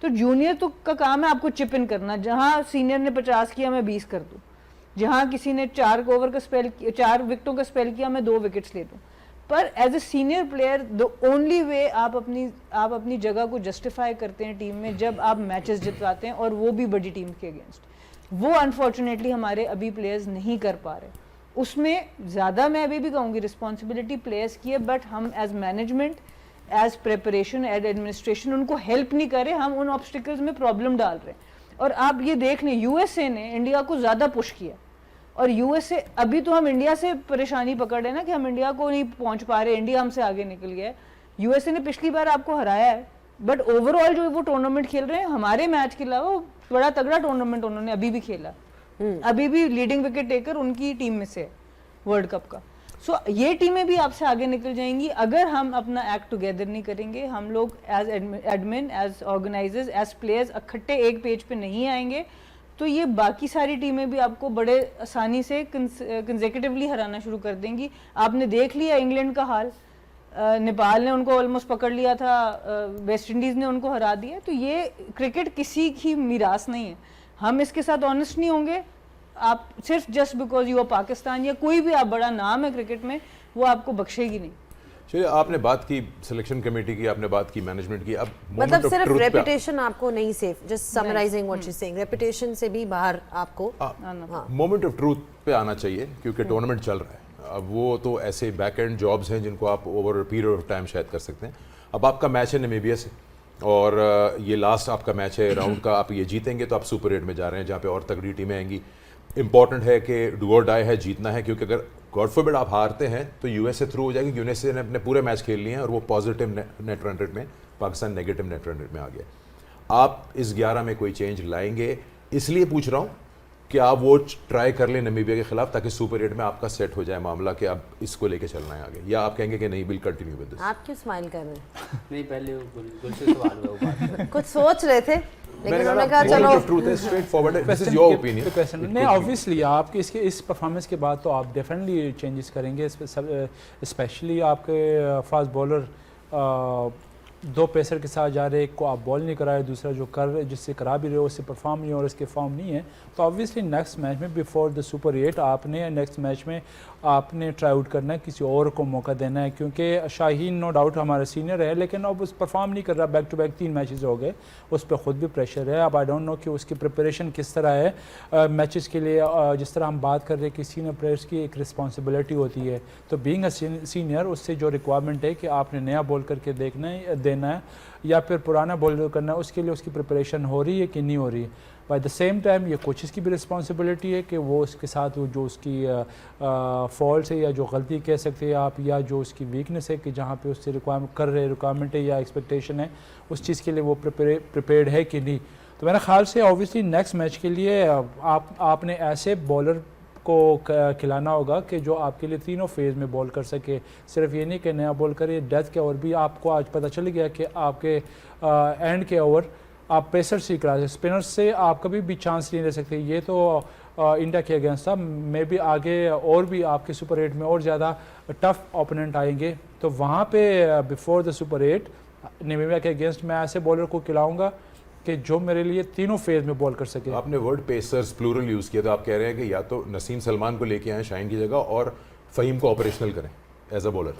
तो जूनियर तो का काम है आपको चिप इन करना। जहाँ सीनियर ने 50 किया मैं 20 कर दूँ, जहाँ किसी ने 4 ओवर का स्पेल 4 विकेटों का स्पेल किया मैं 2 विकेट्स ले दूँ। पर as a senior player the only way आप अपनी जगह को जस्टिफाई करते हैं टीम में जब आप मैचेस जितवाते हैं, और वो भी बड़ी टीम के अगेंस्ट। वो अनफॉर्चुनेटली हमारे अभी प्लेयर्स नहीं कर पा रहे। उसमें ज़्यादा मैं अभी भी कहूँगी रिस्पॉन्सिबिलिटी प्लेयर्स की है, बट हम as management, as preparation, as administration उनको हेल्प नहीं कर रहे, हम उन ऑब्स्टिकल्स में प्रॉब्लम डाल रहे हैं। और आप ये देख लें, यूएसए ने इंडिया को ज़्यादा पुश किया, और यूएसए अभी तो हम इंडिया से परेशानी पकड़ रहे हैं ना कि हम इंडिया को नहीं पहुंच पा रहे, इंडिया हमसे आगे निकल गया है। यूएसए ने पिछली बार आपको हराया है, बट ओवरऑल जो वो टूर्नामेंट खेल रहे हैं हमारे मैच के अलावा बड़ा तगड़ा टूर्नामेंट उन्होंने अभी भी खेला। अभी भी लीडिंग विकेट टेकर उनकी टीम में से वर्ल्ड कप का। सो ये टीमें भी आपसे आगे निकल जाएंगी अगर हम अपना एक्ट टुगेदर नहीं करेंगे। हम लोग as admin, as organisers, as players इकट्ठे एक पेज पे नहीं आएंगे तो ये बाकी सारी टीमें भी आपको बड़े आसानी से कंसेक्यूटिवली हराना शुरू कर देंगी। आपने देख लिया इंग्लैंड का हाल, नेपाल ने उनको ऑलमोस्ट पकड़ लिया था, वेस्ट इंडीज़ ने उनको हरा दिया। तो ये क्रिकेट किसी की मीरास नहीं है, हम इसके साथ ऑनेस्ट नहीं होंगे। आप सिर्फ just because you are Pakistan या कोई भी आप बड़ा नाम है क्रिकेट में, वो आपको बख्शेगी नहीं। चलिए, आपने बात की सिलेक्शन कमेटी की, आपने बात की मैनेजमेंट की, अब मतलब सिर्फ रेपुटेशन आपको नहीं safe, just summarising what she saying, reputation से भी बाहर आपको मोमेंट ऑफ ट्रूथ पे आना चाहिए क्योंकि टूर्नामेंट चल रहा है। अब वो तो ऐसे बैक एंड जॉब्स हैं जिनको आप ओवर पीरियड ऑफ टाइम शायद कर सकते हैं। अब आपका मैच है नामीबिया से और ये लास्ट आपका मैच है राउंड का, आप ये जीतेंगे तो आप सुपर 8 में जा रहे हैं जहाँ पे और तगड़ी टीमें आएंगी। इंपॉर्टेंट है कि डू और डाई है, जीतना है, क्योंकि अगर गॉड फॉरबिड आप हारते हैं तो यूएसए थ्रू हो जाएगी। यूएसए ने अपने पूरे मैच खेल लिए हैं और वो पॉजिटिव नेट रन रेट में, Pakistan negative net run rate में आ गया। आप इस 11 में कोई चेंज लाएंगे? इसलिए पूछ रहा हूँ कि आप वो ट्राई कर लें नामीबिया के खिलाफ ताकि सुपर 8 में आपका सेट हो जाए मामला कि अब इसको लेके चलना है आगे, या आप कहेंगे कि नहीं, विल कंटिन्यू विद दिस। आप क्यों स्माइल कर रहे हैं? नहीं, पहले गुल से सवाल हुआ, वो बात कुछ सोच रहे थे लेकिन उन्होंने कहा चलो ट्रूथ है, स्ट्रेट फॉरवर्ड है, दिस इज योर ओपिनियन। नहीं, ऑब्वियसली आप इसके इस परफॉर्मेंस के बाद तो आप डेफिनेटली चेंजेस करेंगे, स्पेशली आपके फास्ट बॉलर 2 पेसर के साथ जा रहे, एक को आप बॉल नहीं कराए, दूसरा जो कर रहे जिससे करा भी रहे हो उससे परफॉर्म नहीं और इसके फॉर्म नहीं है। तो ऑब्वियसली नेक्स्ट मैच में बिफोर द सुपर 8 आपने नेक्स्ट मैच में आपने ट्राई आउट करना है, किसी और को मौका देना है, क्योंकि शाहीन नो डाउट हमारा सीनियर है लेकिन अब उस परफॉर्म नहीं कर रहा, बैक टू बैक 3 मैचेस हो गए, उस पर ख़ुद भी प्रेशर है। अब आई डोंट नो कि उसकी प्रिपरेशन किस तरह है मैचेस के लिए। जिस तरह हम बात कर रहे हैं कि सीनियर प्लेयर्स की एक रिस्पॉन्सिबिलिटी होती है, तो बीइंग अ सीनियर उससे जो रिक्वायरमेंट है कि आपने नया बॉल करके देना है या फिर पुराना बॉल करना है, उसके लिए उसकी प्रिपरेशन हो रही है कि नहीं हो रही है। बाय द सेम टाइम ये कोचेस की भी रिस्पॉन्सिबिलिटी है कि वो उसके साथ वो जो उसकी फॉल्ट है या जो गलती कह सकते हैं आप, या जो उसकी वीकनेस है कि जहाँ पे उससे रिक्वायरमेंट है या एक्सपेक्टेशन है, उस चीज़ के लिए वो प्रिपेयर्ड है कि नहीं। तो मेरे ख्याल से ऑब्वियसली नेक्स्ट मैच के लिए आपने ऐसे बॉलर को खिलाना होगा कि जो आपके लिए तीनों फेज़ में बॉल कर सके। सिर्फ ये नहीं कि नया बॉल करे, डेथ के ओवर भी आपको आज पता चल गया कि आपके एंड के ओवर आप पेसर्स की क्लास, स्पिनर्स से आप कभी भी चांस नहीं ले सकते। ये तो इंडिया के अगेंस्ट था, मे भी आगे और भी आपके सुपर 8 में और ज़्यादा टफ ओपोनेंट आएंगे, तो वहाँ पे बिफोर द सुपर 8 नामीबिया के अगेंस्ट मैं ऐसे बॉलर को खिलाऊंगा कि जो मेरे लिए तीनों फेज में बॉल कर सके। आपने वर्ड पेसर्स प्लूरल यूज़ किया, तो आप कह रहे हैं कि या तो नसीम सलमान को लेके आए शाहीन की जगह और फ़हीम को ऑपरेशनल करें एज अ बॉलर।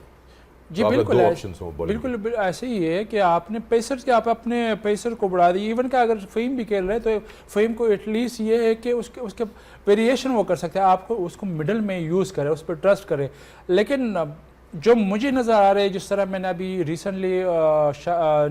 जी तो बिल्कुल, दो ऑप्शंस हो bowling बिल्कुल ऐसे ही है कि आपने पेसर्स के आप अपने पेसर को बढ़ा दिए। इवन का अगर फ़हीम भी खेल रहे हैं तो फ़हीम को एटलीस्ट ये है कि उसके वेरिएशन वो कर सकते हैं, आपको उसको मिडल में यूज़ करें, उस पर ट्रस्ट करें। लेकिन जो मुझे नज़र आ रहा है, जिस तरह मैंने अभी रिसेंटली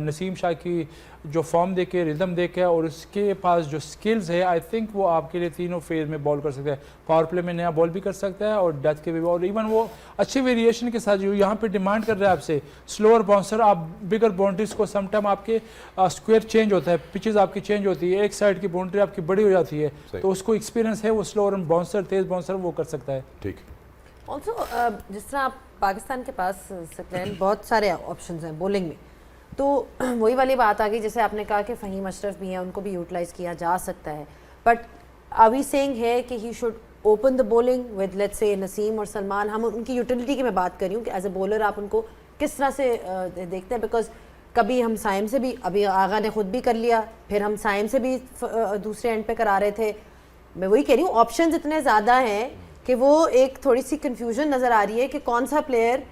नसीम शाह की जो फॉर्म देखे, रिदम देखे और उसके पास जो स्किल्स है, आई थिंक वो आपके लिए तीनों फेज में बॉल कर सकता है। पावर प्ले में नया बॉल भी कर सकता है और डेथ के भी, और इवन वो अच्छे वेरिएशन के साथ जो यहाँ पे डिमांड कर रहा है आपसे स्लोअर बाउंसर, आप बिगर बाउंड्रीज को समटाइम आपके स्क्वायर चेंज होता है, पिचेस आपकी चेंज होती है, एक साइड की बाउंड्री आपकी बड़ी हो जाती है, तो उसको एक्सपीरियंस है, वो स्लोअर बाउंसर, तेज बाउंसर वो कर सकता है। ठीक। ऑल्सो जिस तरह आप पाकिस्तान के पास सकलैन बहुत सारे ऑप्शंस हैं बॉलिंग में, तो वही वाली बात आ गई, जैसे आपने कहा कि फ़हीम अशरफ भी हैं, उनको भी यूटिलाइज़ किया जा सकता है, बट अभी सेइंग है कि he should open the bowling with let's say Naseem और सलमान। हम उनकी यूटिलिटी की मैं बात कर रही हूँ कि एज ए बॉलर आप उनको किस तरह से देखते हैं, बिकॉज कभी हम साइम से भी, अभी आगा ने खुद भी कर लिया, फिर हम साइम से भी दूसरे एंड पे करा रहे थे। मैं वही कह रही हूँ, ऑप्शंस इतने ज़्यादा हैं कि वो एक थोड़ी सी कंफ्यूजन नज़र आ रही है कि कौन सा प्लेयर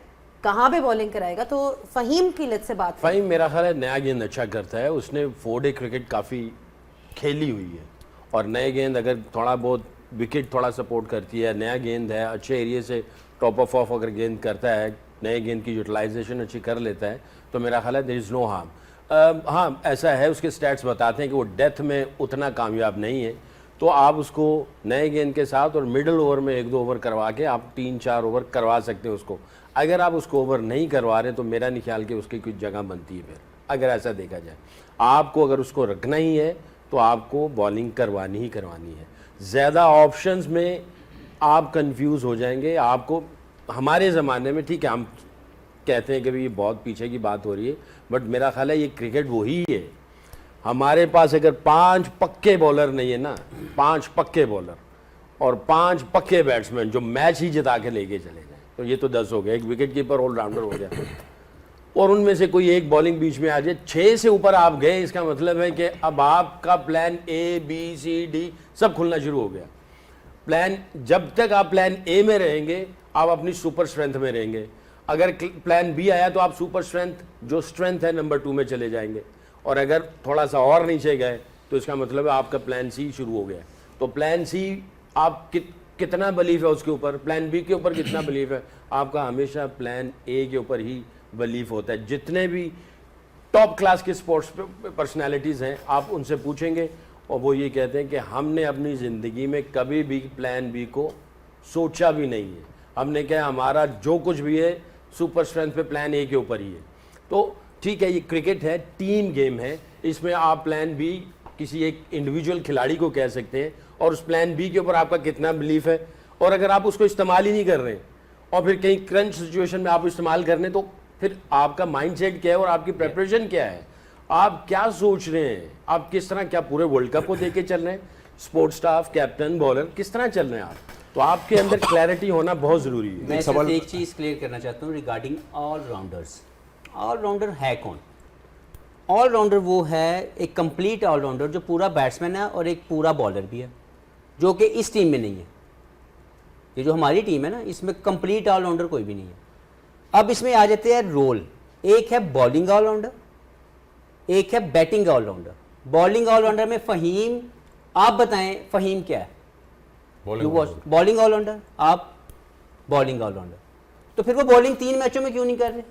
कहाँ पे बॉलिंग कराएगा। तो फ़हीम की लेट से बात, फ़हीम मेरा ख्याल है नया गेंद अच्छा करता है, उसने 4 डे क्रिकेट काफ़ी खेली हुई है, और नए गेंद अगर थोड़ा बहुत विकेट थोड़ा सपोर्ट करती है, नया गेंद है, अच्छे एरिया से टॉप ऑफ अगर गेंद करता है, नए गेंद की यूटिलाइजेशन अच्छी कर लेता है, तो मेरा ख्याल है देयर इज़ नो हार्म। हाँ ऐसा है, उसके स्टैट्स बताते हैं कि वो डेथ में उतना कामयाब नहीं है, तो आप उसको नए गेंद के साथ और मिडल ओवर में 1-2 ओवर करवा के आप 3-4 ओवर करवा सकते हैं उसको। अगर आप उसको ओवर नहीं करवा रहे तो मेरा नहीं ख्याल कि उसकी कुछ जगह बनती है। फिर अगर ऐसा देखा जाए, आपको अगर उसको रखना ही है तो आपको बॉलिंग करवानी ही करवानी है। ज़्यादा ऑप्शंस में आप कंफ्यूज हो जाएंगे। आपको हमारे ज़माने में, ठीक है हम कहते हैं कि भाई ये बहुत पीछे की बात हो रही है, बट मेरा ख्याल है ये क्रिकेट वही है। हमारे पास अगर 5 पक्के बॉलर नहीं है ना, 5 पक्के बॉलर और 5 पक्के बैट्समैन जो मैच ही जिता के लेके चले जाए, तो ये तो 10 हो गया, एक विकेट कीपर ऑलराउंडर हो गया, और उनमें से कोई एक बॉलिंग बीच में आ जाए, 6 से ऊपर आप गए, इसका मतलब है कि अब आपका plan A B C D सब खुलना शुरू हो गया। प्लान, जब तक आप प्लान A में रहेंगे आप अपनी सुपर स्ट्रेंथ में रहेंगे, अगर प्लान B आया तो आप सुपर स्ट्रेंथ जो स्ट्रेंथ है नंबर 2 में चले जाएंगे, और अगर थोड़ा सा और नीचे गए तो इसका मतलब है आपका प्लान C शुरू हो गया। तो प्लान C आप कितना बिलीव है उसके ऊपर, प्लान B के ऊपर कितना बिलीव है, आपका हमेशा प्लान A के ऊपर ही बिलीव होता है। जितने भी टॉप क्लास के स्पोर्ट्स पर्सनालिटीज़ हैं आप उनसे पूछेंगे और वो ये कहते हैं कि हमने अपनी ज़िंदगी में कभी भी प्लान B को सोचा भी नहीं है, हमने क्या हमारा जो कुछ भी है सुपर स्ट्रेंथ पे प्लान A के ऊपर ही है। तो ठीक है, ये क्रिकेट है, टीम गेम है, इसमें आप प्लान B किसी एक इंडिविजुअल खिलाड़ी को कह सकते हैं और उस प्लान B के ऊपर आपका कितना बिलीफ है, और अगर आप उसको इस्तेमाल ही नहीं कर रहे और फिर कहीं क्रंच सिचुएशन में आप इस्तेमाल करने, तो फिर आपका माइंडसेट क्या है और आपकी प्रेपरेशन क्या है, आप क्या सोच रहे हैं, आप किस तरह, क्या पूरे वर्ल्ड कप को देके चल रहे हैं, स्पोर्ट्स स्टाफ, कैप्टन, बॉलर किस तरह चल रहे हैं आप, तो आपके अंदर क्लैरिटी होना बहुत ज़रूरी है। मैं सिर्फ एक चीज़ क्लियर करना चाहता हूँ रिगार्डिंग ऑलराउंडर्स। ऑलराउंडर है कौन? ऑलराउंडर वो है एक कंप्लीट ऑलराउंडर जो पूरा बैट्समैन है और एक पूरा बॉलर भी है, जो कि इस टीम में नहीं है। ये जो हमारी टीम है ना, इसमें कंप्लीट ऑलराउंडर कोई भी नहीं है। अब इसमें आ जाते हैं रोल, एक है बॉलिंग ऑलराउंडर, एक है बैटिंग ऑलराउंडर। बॉलिंग ऑलराउंडर में फ़हीम, आप बताएं फ़हीम क्या है? बॉलिंग ऑलराउंडर, आप बॉलिंग ऑलराउंडर, तो फिर वो बॉलिंग 3 मैचों में क्यों नहीं कर रहे?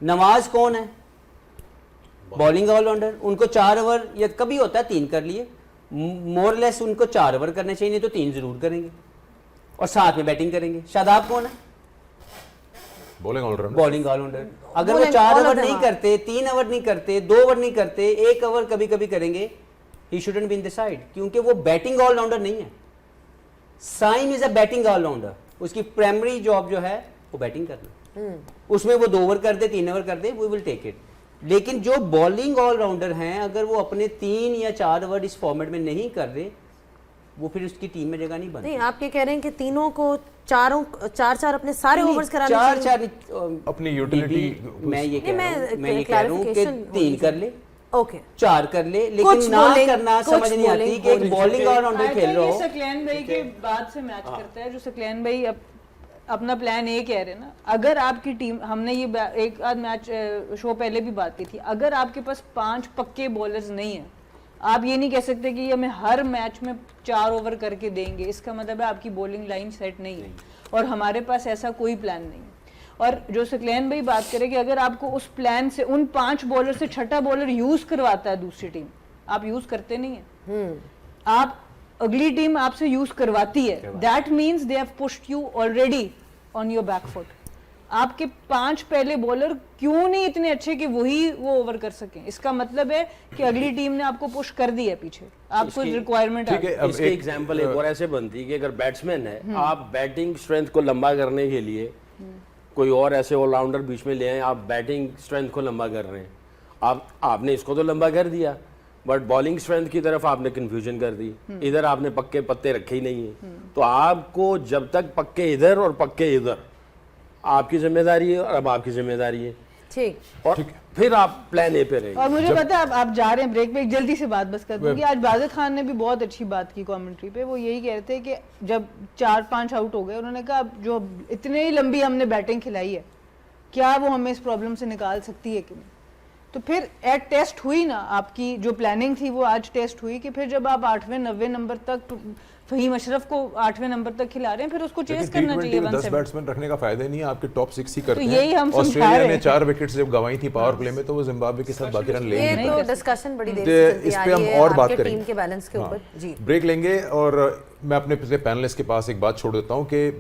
नवाज कौन है? बॉलिंग ऑलराउंडर, उनको 4 ओवर या कभी होता है 3 कर लिए, मोरलेस उनको 4 ओवर करने चाहिए, नहीं तो 3 जरूर करेंगे और साथ में बैटिंग करेंगे। शादाब कौन है? Bowling allrounder. Bowling allrounder. अगर वो 4 ओवर नहीं करते, 3 ओवर नहीं करते, 2 ओवर नहीं करते, 1 ओवर कभी कभी करेंगे, he shouldn't be in the side, क्योंकि वो बैटिंग ऑलराउंडर नहीं है। Saim is a batting allrounder, उसकी प्राइमरी जॉब जो है वो बैटिंग करना। उसमें वो 2 ओवर कर दे, 3 ओवर कर दे, वी विल टेक इट। लेकिन जो बॉलिंग ऑलराउंडर हैं अगर वो अपने 3 या 4 ओवर इस फॉर्मेट में नहीं कर रहे, वो फिर उसकी टीम में जगह नहीं बनती। नहीं, आप ये कह रहे हैं कि तीनों को चार अपने सारे ओवर्स कराने चार चाहिए? अपनी utility मैं ये कह नहीं, रहा हूँ, मैं मैं ये कह रहा हूँ कि clarification 3 कर ले, ओके, 4 कर ले, कुछ लेकिन ना bowling, करना कुछ समझ नहीं आती bowling, कि एक बॉलिंग ऑलराउंडर खेल रहा हो। सकलैन भाई के बाद से मैच करता है, जो सकलैन भाई अपना प्लान ए कह रहे हैं ना, अगर आपकी टीम, हमने ये एक आध मैच शो पहले भी बात की थी, अगर आपके पास 5 पक्के बॉलर्स नहीं है, आप ये नहीं कह सकते कि हमें हर मैच में 4 ओवर करके देंगे, इसका मतलब है आपकी बॉलिंग लाइन सेट नहीं है, और हमारे पास ऐसा कोई प्लान नहीं है। और जो सकलैन भाई बात करें कि अगर आपको उस प्लान से उन 5 बॉलर से छठा बॉलर यूज करवाता है दूसरी टीम, आप यूज करते नहीं है, आप अगली टीम आपसे यूज करवाती है, that means they have pushed you already on your back foot. आपके 5 पहले बॉलर क्यों नहीं इतने अच्छे कि वही वो ओवर कर सकें, इसका मतलब है कि अगली टीम ने आपको पुश कर दी है पीछे, आपको रिक्वायरमेंट ठीक है। अब इसकी एग्जांपल एक और ऐसे बनती है कि अगर बैट्समैन है, आप बैटिंग स्ट्रेंथ को लंबा करने के लिए कोई और ऐसे ऑलराउंडर बीच में ले आए, आप बैटिंग स्ट्रेंथ को लंबा कर रहे हैं, आपने इसको तो लंबा कर दिया, बट बॉलिंग स्ट्रेंथ की तरफ आपने कंफ्यूजन कर दी, इधर आपने पक्के पत्ते रखे ही नहीं है, तो आपको जब तक पक्के इधर और पक्के इधर, आपकी जिम्मेदारी है और अब आपकी जिम्मेदारी है, ठीक, और फिर आप प्लान ए पे रहेंगे। और मुझे पता है आप जा रहे हैं ब्रेक पे, एक जल्दी से बात बस कर दूंगी। आज बाजिद खान ने भी बहुत अच्छी बात की कमेंट्री पे, वो यही कह रहे थे कि जब 4-5 आउट हो गए, उन्होंने कहा जो इतनी ही लंबी हमने बैटिंग खिलाई है, क्या वो हमें इस प्रॉब्लम से निकाल सकती है कि नहीं। तो फिर एट टेस्ट हुई ना, आपकी जो प्लानिंग थी वो आज टेस्ट हुई कि फिर जब आप 8वें-9वें नंबर तक फहीम अशरफ को 8वें नंबर तक खिला रहे हैं, फिर उसको चेस करना चाहिए। 10 बैट्समैन रखने का फायदा नहीं है, आपके टॉप 6 ही करते तो यही हम हैं। समझा ऑस्ट्रेलिया रहे ने हैं। 4 विकेट्स जब गंवाई थी पावर प्ले में, तो वो जिम्बाब्वे के साथ बाकी रन ले ये नहीं तो पाए। डिस्कशन बड़ी देर तो से चलती इस आ पे रही हम है और बात आपके करेंगे। टीम के बैलेंस के ऊपर। जी, ब्रेक लेंगे और मैं अपने पिछले पैनलिस्ट के पास एक बात छोड़ देता हूं कि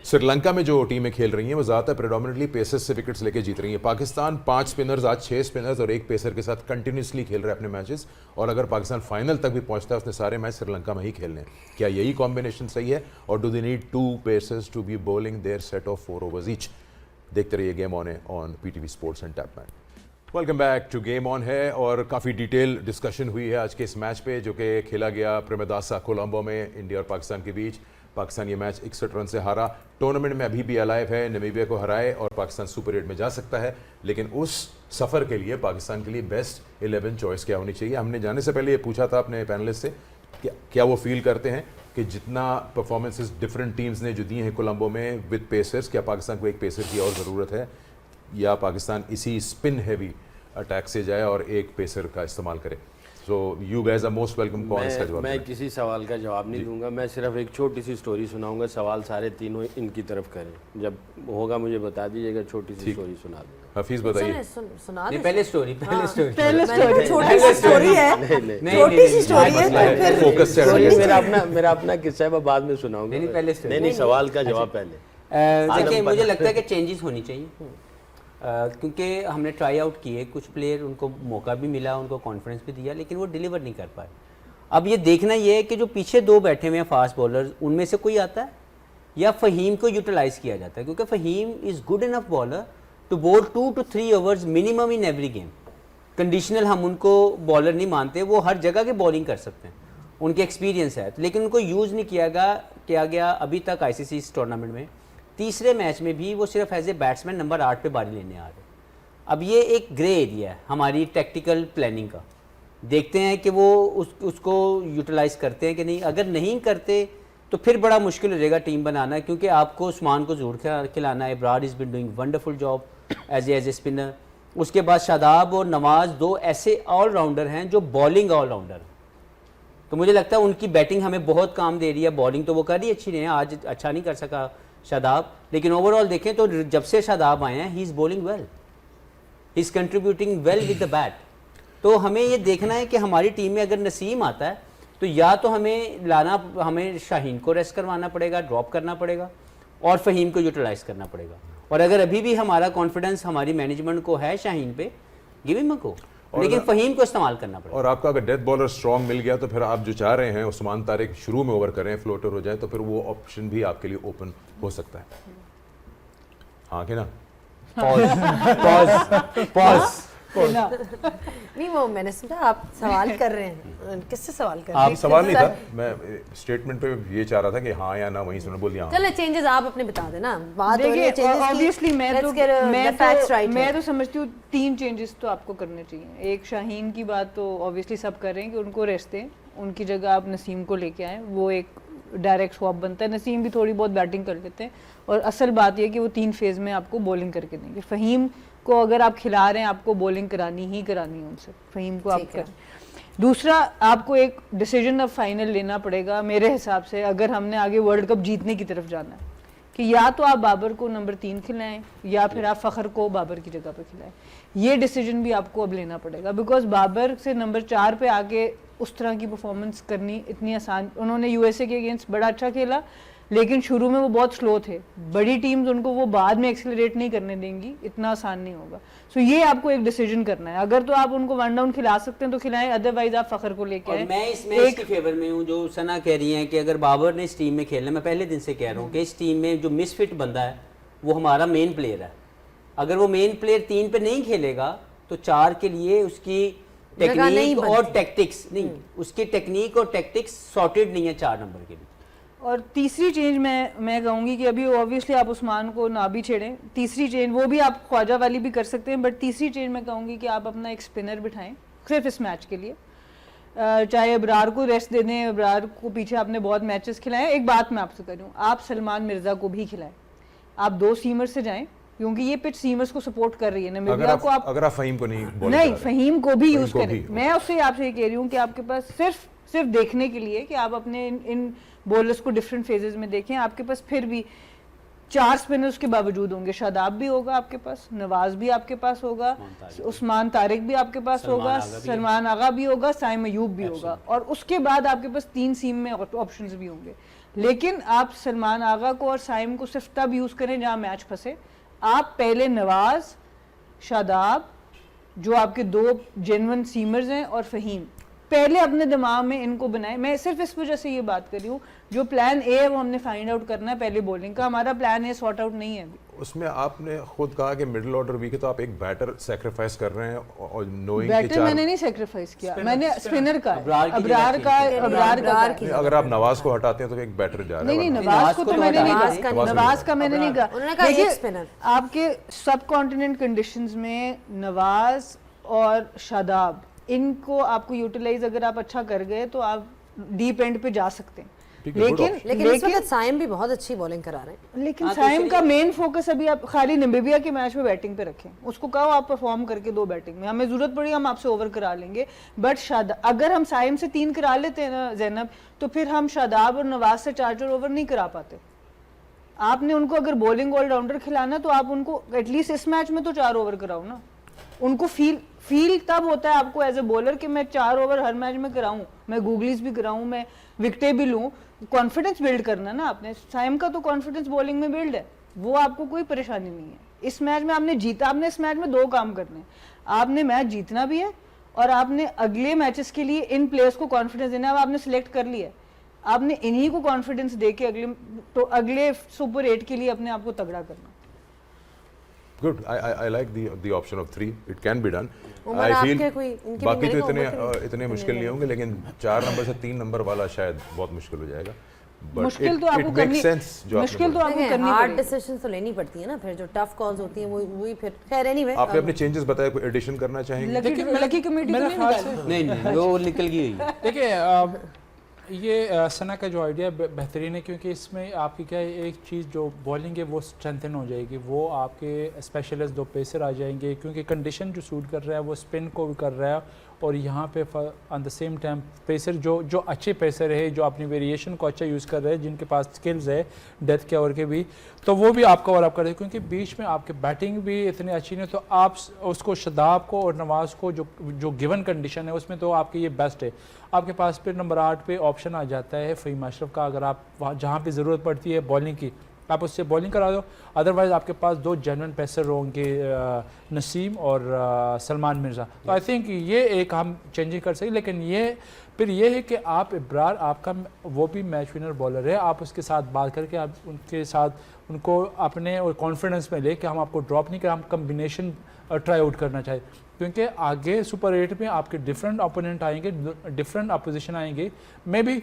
श्रीलंका में जो टीमें खेल रही हैं वो ज़्यादातर प्रेडोमिनेटली पेसर्स से विकेट्स लेके जीत रही हैं। पाकिस्तान 5 स्पिनर्स, आज 6 स्पिनर्स और 1 पेसर के साथ कंटिन्यूसली खेल रहे हैं अपने मैचेस, और अगर पाकिस्तान फाइनल तक भी पहुंचता है उसने सारे मैच श्रीलंका में ही खेलने हैं। क्या यही कॉम्बिनेशन सही है, और do they need 2 pacers to be bowling their set of 4 overs each? देखते रहिए गेम ऑन है on PTV sports and tapmad. Welcome back to game on है, और काफ़ी डिटेल डिस्कशन हुई है आज के इस मैच पे जो कि खेला गया प्रेमदासा कोलंबो में इंडिया और पाकिस्तान के बीच। पाकिस्तान ये मैच 61 रन से हारा। टूर्नामेंट में अभी भी अलाइव है, नामीबिया को हराए और पाकिस्तान सुपर 8 में जा सकता है, लेकिन उस सफ़र के लिए पाकिस्तान के लिए बेस्ट 11 चॉइस क्या होनी चाहिए? हमने जाने से पहले ये पूछा था अपने पैनलिस्ट से कि क्या वो फील करते हैं कि जितना परफॉर्मेंसेस डिफरेंट टीम्स ने जो दी हैं कोलंबो में विद पेसर्स, क्या पाकिस्तान को एक पेसर की और ज़रूरत है, या पाकिस्तान इसी स्पिन हैवी अटैक से जाए और एक पेसर का इस्तेमाल करे? So you guys are most welcome. कौन इसका जवाब? मैं किसी सवाल का जवाब नहीं दूंगा, मैं सिर्फ एक छोटी सी स्टोरी सुनाऊंगा। सवाल सारे तीनों इनकी तरफ करें, जब होगा मुझे बता दीजिएगा, छोटी सी स्टोरी सुना दूंगा। हफीज बताइए। सुना नहीं, पहले स्टोरी छोटी सी स्टोरी है, छोटी सी स्टोरी है, तो फिर फोकस से सुनिए, मेरा अपना किस्सा है, मैं बाद में सुनाऊंगा। नहीं, पहले story। नहीं, सवाल का जवाब पहले। देखिए, मुझे लगता है कि चेंजेस होनी चाहिए, क्योंकि हमने ट्राई आउट किए, कुछ प्लेयर उनको मौका भी मिला, उनको कॉन्फिडेंस भी दिया, लेकिन वो डिलीवर नहीं कर पाए। अब ये देखना ये है कि जो पीछे 2 बैठे हुए हैं फास्ट बॉलर, उनमें से कोई आता है या फ़हीम को यूटिलाइज़ किया जाता है, क्योंकि Faheem is good enough bowler to bowl 2 to 3 overs minimum in every game. Conditional हम उनको बॉलर नहीं मानते, वो हर जगह के बॉलिंग कर सकते हैं, उनके एक्सपीरियंस है, लेकिन उनको यूज़ नहीं किया गया अभी तक ICC इस टूर्नामेंट में। तीसरे मैच में भी वो सिर्फ एज ए बैट्समैन नंबर 8 पे बारी लेने आ रहे। अब ये एक ग्रे एरिया है हमारी टेक्टिकल प्लानिंग का, देखते हैं कि वो उसको यूटिलाइज़ करते हैं कि नहीं। अगर नहीं करते तो फिर बड़ा मुश्किल हो जाएगा टीम बनाना, क्योंकि आपको उस्मान को ज़रूर खिलाना है। Ibrar is been doing wonderful job as a spinner. उसके बाद शादाब और नवाज़ 2 ऐसे ऑलराउंडर हैं जो बॉलिंग ऑलराउंडर, तो मुझे लगता है उनकी बैटिंग हमें बहुत काम दे रही है। बॉलिंग तो वो कर ही अच्छी रही है, आज अच्छा नहीं कर सका शादाब, लेकिन ओवरऑल देखें तो जब से शादाब आए हैं he is bowling well, he is contributing well with the bat. तो हमें ये देखना है कि हमारी टीम में अगर नसीम आता है तो या तो हमें शाहीन को रेस्ट करवाना पड़ेगा, ड्रॉप करना पड़ेगा, और फ़हीम को यूटिलाइज़ करना पड़ेगा। और अगर अभी भी हमारा कॉन्फिडेंस हमारी मैनेजमेंट को है शाहीन पे, गिव हिम अ गो, लेकिन फ़हीम को इस्तेमाल करना पड़ेगा। और आपका अगर डेथ बॉलर स्ट्रॉन्ग मिल गया तो फिर आप जो चाह रहे हैं उस्मान तारिक शुरू में ओवर करें, फ्लोटर हो जाए, तो फिर वो ऑप्शन भी आपके लिए ओपन हो सकता है। हाँ कि ना? पॉज ना। नहीं, वो मैंने सुना आप सवाल कर रहे हैं, किससे सवाल कर रहे आप हैं? सवाल नहीं था, मैं स्टेटमेंट पे ये चाह रहा था कि हाँ या ना, वहीं से उन्होंने बोल दिया हाँ। चलो चेंजेस आप अपने बता देना, बात हो रही है देखिए changes की। ऑब्वियसली मैं तो है। समझती हूँ 3 चेंजेस तो आपको करने चाहिए। एक शाहीन की बात तो ऑब्वियसली सब कर रहे हैं कि उनको रेस्ट दें, उनकी जगह आप नसीम को लेके आएँ, वो एक डायरेक्ट स्वैप बनता है। नसीम भी थोड़ी बहुत बैटिंग कर लेते हैं और असल बात यह कि वो 3 फेज में आपको बॉलिंग करके देंगे। फ़हीम को अगर आप खिला रहे हैं, आपको बॉलिंग करानी ही करानी है उनसे, फ़हीम को आप ठीक है। करें। दूसरा, आपको एक डिसीजन अब फाइनल लेना पड़ेगा मेरे हिसाब से, अगर हमने आगे वर्ल्ड कप जीतने की तरफ जाना है, कि या तो आप बाबर को नंबर 3 खिलाएं या फिर आप फ़खर को बाबर की जगह पर खिलाएं। ये डिसीजन भी आपको अब लेना पड़ेगा, बिकॉज बाबर से नंबर 4 पे आके उस तरह की परफॉर्मेंस करनी इतनी आसान, उन्होंने यूएसए के अगेंस्ट बड़ा अच्छा खेला लेकिन शुरू में वो बहुत स्लो थे। बड़ी टीम्स उनको वो बाद में एक्सेलरेट नहीं करने देंगी, इतना आसान नहीं होगा। सो ये आपको एक डिसीजन करना है। अगर तो आप उनको 1 डाउन खिला सकते हैं तो खिलाएं, अदरवाइज आप फ़खर को लेके और आए। मैं इस मैच के फेवर में हूँ जो सना कह रही हैं कि अगर बाबर ने इस टीम में खेलना, मैं पहले दिन से कह रहा हूँ कि इस टीम में जो मिसफिट बंदा है वो हमारा मेन प्लेयर है। अगर वो मेन प्लेयर 3 पे नहीं खेलेगा तो 4 के लिए उसकी जगह नहीं टेक्निक और बनती। टैक्टिक्स नहीं, उसकी टेक्निक और टैक्टिक्स सॉर्टेड नहीं है 4 नंबर के लिए। और तीसरी चेंज मैं कहूँगी कि अभी ऑब्वियसली आप उस्मान को ना भी छेड़ें, तीसरी चेंज वो भी आप ख्वाजा वाली भी कर सकते हैं, बट तीसरी चेंज मैं कहूँगी कि आप अपना एक स्पिनर बिठाएं सिर्फ इस मैच के लिए। चाहे अबरार को रेस्ट दे दें, अबरार को पीछे आपने बहुत मैचेस खिलाए। एक बात मैं आपसे करूँ, आप सलमान मिर्ज़ा को भी खिलाएं, आप 2 सीमर से जाएं क्योंकि ये पिच सीमर्स को सपोर्ट कर रही है। नामीबिया को आप अगर आप फ़हीम को नहीं बॉलिंग नहीं, करा रहे, फ़हीम को भी यूज को करें। भी, मैं उससे आपसे ये कह रही हूँ कि आपके पास सिर्फ देखने के लिए कि आप अपने इन बॉलर्स को डिफरेंट फेजेस में देखें। आपके पास फिर भी 4 स्पिनर्स के बावजूद होंगे, शादाब भी होगा आपके पास, नवाज भी आपके पास होगा, उस्मान तारिक भी आपके पास होगा, सलमान आगा भी होगा, साइम अयूब भी होगा, और उसके बाद आपके पास 3 सीम में ऑप्शंस भी होंगे। लेकिन आप सलमान आगा को और साइम को सिर्फ तब यूज करें जहां मैच फंसे। आप पहले नवाज, शादाब जो आपके 2 जेन्युइन सीमर्स हैं और फ़हीम, पहले अपने दिमाग में इनको बनाएं। मैं सिर्फ इस वजह से ये बात कर रही हूँ, जो प्लान ए है वो हमने फाइंड आउट करना है पहले बॉलिंग का, हमारा प्लान ए सॉर्ट आउट नहीं है अभी। उसमें आपने खुद कहा कि मिडिल ऑर्डर वीक है तो आप एक बैटर सेक्रीफाइस कर रहे हैं और नोइंग के बैटर मैंने नहीं सेक्रीफाइस किया, मैंने स्पिनर का अबरार की अबरार का अबरार की अगर आप नवाज को हटाते हैं तो एक बैटर जा रहा है। नहीं, वरना- नवाज को तो मैंने नहीं नवाज कहा, का नवाज का मैंने नहीं कहा। उन्होंने कहा देखिए, एक स्पिनर। आपके सब कॉन्टिनेंट कंडीशंस में नवाज और शादाब, इनको आपको यूटिलाइज अगर आप अच्छा कर गए तो आप डीप एंड पे जा सकते हैं। ठीक है, good लेकिन इस वक्त साइम भी बहुत अच्छी बॉलिंग करा रहे हैं। लेकिन हाँ, तो साइम इसलिए- का मेन फोकस अभी आप खाली नामीबिया के मैच में बैटिंग पे रखें, उसको कहो आप परफॉर्म करके 2 बैटिंग में, हमें जरूरत पड़ी हम आपसे ओवर करा लेंगे। बट अगर हम साइम से 3 करा लेते हैं ना जैनब, तो फिर हम शादाब और नवाज से 4 ओवर नहीं करा पाते। आपने उनको अगर बॉलिंग ऑलराउंडर खिलाना तो आप उनको एटलीस्ट इस मैच में तो 4 ओवर कराओ ना। उनको फील तब होता है आपको एज ए बॉलर कि मैं 4 ओवर हर मैच में कराऊं, मैं गूगलीज भी कराऊं, मैं विकेटें भी लूं। कॉन्फिडेंस बिल्ड करना ना आपने। साइम का तो कॉन्फिडेंस बॉलिंग में बिल्ड है, वो आपको कोई परेशानी नहीं है। इस मैच में आपने जीता, आपने इस मैच में 2 काम करने हैं, आपने मैच जीतना भी है और आपने अगले मैचेस के लिए इन प्लेयर्स को कॉन्फिडेंस देना है। अब आपने सिलेक्ट कर लिया है, आपने इन्हीं को कॉन्फिडेंस दे के अगले सुपर 8 के लिए अपने आप को तगड़ा करना। Good. I like the option of 3. It can be done. Umar, I feel आपके कोई इनके भी बाकी तो मेरे को इतने मुश्किल नहीं होंगे, लेकिन 4 नंबर से 3 नंबर वाला शायद बहुत मुश्किल हो जाएगा। But मुश्किल तो it आपको makes करनी, sense जो आपने मुश्किल तो बोला। आपको करनी हार्ड पड़ेगी। डिसीजंस तो लेनी पड़ती है ना, फिर जो टफ कॉल्स होती हैं वही फिर खैर एनीवे। आपने अपने चेंजेस बताए, कोई एडिशन करना चाहेंगे? लकी कमेटी तो मेरे नहीं ख्याल निकाली। से नहीं वो निकल गई हुई है। देखिए ये सना का जो आइडिया बेहतरीन है, क्योंकि इसमें आपकी क्या है, एक चीज़ जो बॉलिंग है वो स्ट्रेंथन हो जाएगी, वो आपके स्पेशलिस्ट 2 पेसर आ जाएंगे, क्योंकि कंडीशन जो सूट कर रहा है वो स्पिन को भी कर रहा है, और यहाँ पे on the same time pacer जो अच्छे पेसर है, जो अपनी वेरिएशन को अच्छा यूज़ कर रहे हैं, जिनके पास स्किल्स है डेथ के ओवर के भी, तो वो भी आप कवर अप कर रहे हैं। क्योंकि बीच में आपके बैटिंग भी इतनी अच्छी नहीं, तो आप उसको शादाब को और नवाज को जो गिवन कंडीशन है उसमें तो आपके ये बेस्ट है। आपके पास फिर नंबर 8 पे ऑप्शन आ जाता है फ़हीम अशरफ का, अगर आप जहाँ पे ज़रूरत पड़ती है बॉलिंग की आप उससे बॉलिंग करा दो। अदरवाइज आपके पास 2 जेन्युइन पेसर होंगे, नसीम और सलमान मिर्ज़ा। तो आई थिंक ये एक हम चेंजिंग कर सकें। लेकिन ये फिर ये है कि आप इब्रार आपका वो भी मैच विनर बॉलर है, आप उसके साथ बात करके आप उनके साथ उनको अपने और कॉन्फिडेंस में ले कि हम आपको ड्रॉप नहीं करें, हम कम्बिनेशन ट्राई आउट करना चाहिए। क्योंकि आगे सुपर 8 में आपके डिफरेंट ओपोनेंट आएंगे, डिफरेंट अपोजिशन आएंगे, मे बी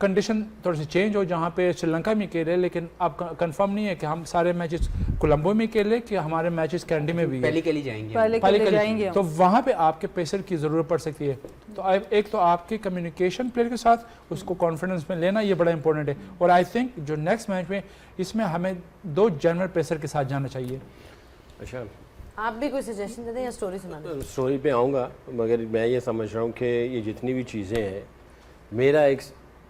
कंडीशन थोड़ी सी चेंज हो, जहाँ पे श्रीलंका में खेले, लेकिन अब कंफर्म नहीं है कि हम सारे मैचेस कोलंबो में खेले कि हमारे मैचेस कैंडी में भी पहले के लिए जाएंगे। पहले के जाएंगे हम। तो वहाँ पे आपके पेसर की ज़रूरत पड़ सकती है। तो एक तो आपके कम्युनिकेशन प्लेयर के साथ उसको कॉन्फिडेंस में लेना, ये बड़ा इंपॉर्टेंट है। और आई थिंक जो नेक्स्ट मैच में इसमें हमें 2 जनरल पेसर के साथ जाना चाहिए। अच्छा, आप भी कोई सजेशन दे दें या स्टोरी सुना दें? स्टोरी पे आऊँगा, मगर मैं ये समझ रहा हूँ कि ये जितनी भी चीज़ें हैं, मेरा एक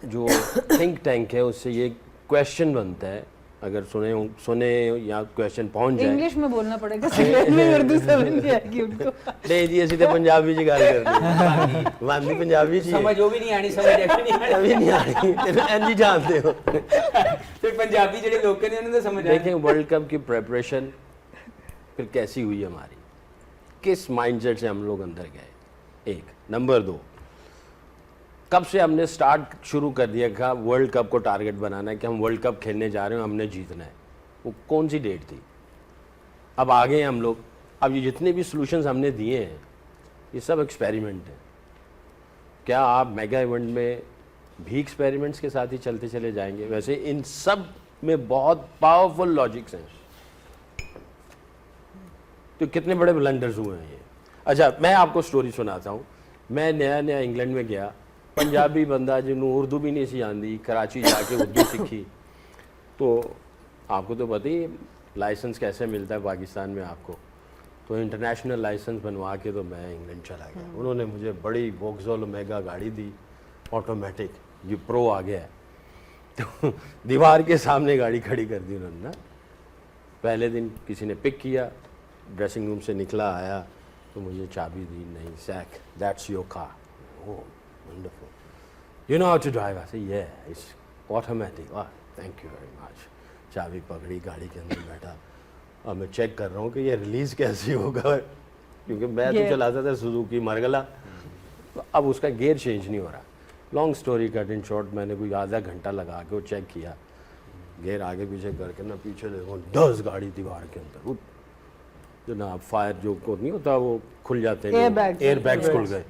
जो थिंक टैंक है उससे ये क्वेश्चन बनता है, अगर सुने या क्वेश्चन पहुंच जाए। इंग्लिश में बोलना पड़ेगा, सिलेक्ट में उर्दू समझ नहीं आएगी उनको। नहीं जी, सीधे पंजाबी जी गल करदी वांदी पंजाबी जी समझ वो भी नहीं आनी, समझ अभी नहीं आ रही, तेन जी जानते हो। फिर पंजाबी जेडे लोग ने उन्हें तो समझ आया। देखें वर्ल्ड कप की प्रेपरेशन फिर कैसी हुई हमारी, किस माइंडसेट से हम लोग अंदर गए, एक। नंबर 2, कब से हमने स्टार्ट शुरू कर दिया था वर्ल्ड कप को टारगेट बनाना है कि हम वर्ल्ड कप खेलने जा रहे हैं, हमने जीतना है। वो कौन सी डेट थी? अब आ गए हम लोग। अब ये जितने भी सॉल्यूशंस हमने दिए हैं ये सब एक्सपेरिमेंट है। क्या आप मेगा इवेंट में भी एक्सपेरिमेंट्स के साथ ही चलते चले जाएंगे? वैसे इन सब में बहुत पावरफुल लॉजिक्स हैं, तो कितने बड़े ब्लंडर्स हुए हैं ये। अच्छा, मैं आपको स्टोरी सुनाता हूँ। मैं नया इंग्लैंड में गया, पंजाबी बंदा जिन्होंने उर्दू भी नहीं सी आती, कराची जाके उर्दू सीखी। तो आपको तो पता ही लाइसेंस कैसे मिलता है पाकिस्तान में आपको, तो इंटरनेशनल लाइसेंस बनवा के तो मैं इंग्लैंड चला गया। उन्होंने मुझे बड़ी वोक्सवैगन ओमेगा गाड़ी दी, ऑटोमेटिक, ये प्रो आ गया है। तो दीवार के सामने गाड़ी खड़ी कर दी उन्होंने ना। पहले दिन किसी ने पिक किया, ड्रेसिंग रूम से निकला, आया तो मुझे चाबी दी, नहीं सैक, that's your car. Oh wonderful, you know how to drive? I said yeah, it's automatic. Oh, thank you very much. चाबी पकड़ी, गाड़ी के अंदर बैठा। अब मैं चेक कर रहा हूँ कि ये रिलीज़ कैसे होगा, क्योंकि मैं तो चलाता था सुजुकी मरगला, तो अब उसका गियर चेंज नहीं हो रहा। Long story cut in short, मैंने कोई आधा घंटा लगा के वो चेक किया, गियर आगे पीछे करके ना, पीछे देखो 10 गाड़ी दीवार के अंदर, जो ना फायर जो को नहीं होता वो खुल जाते हैं, एयर बैग्स खुल गए।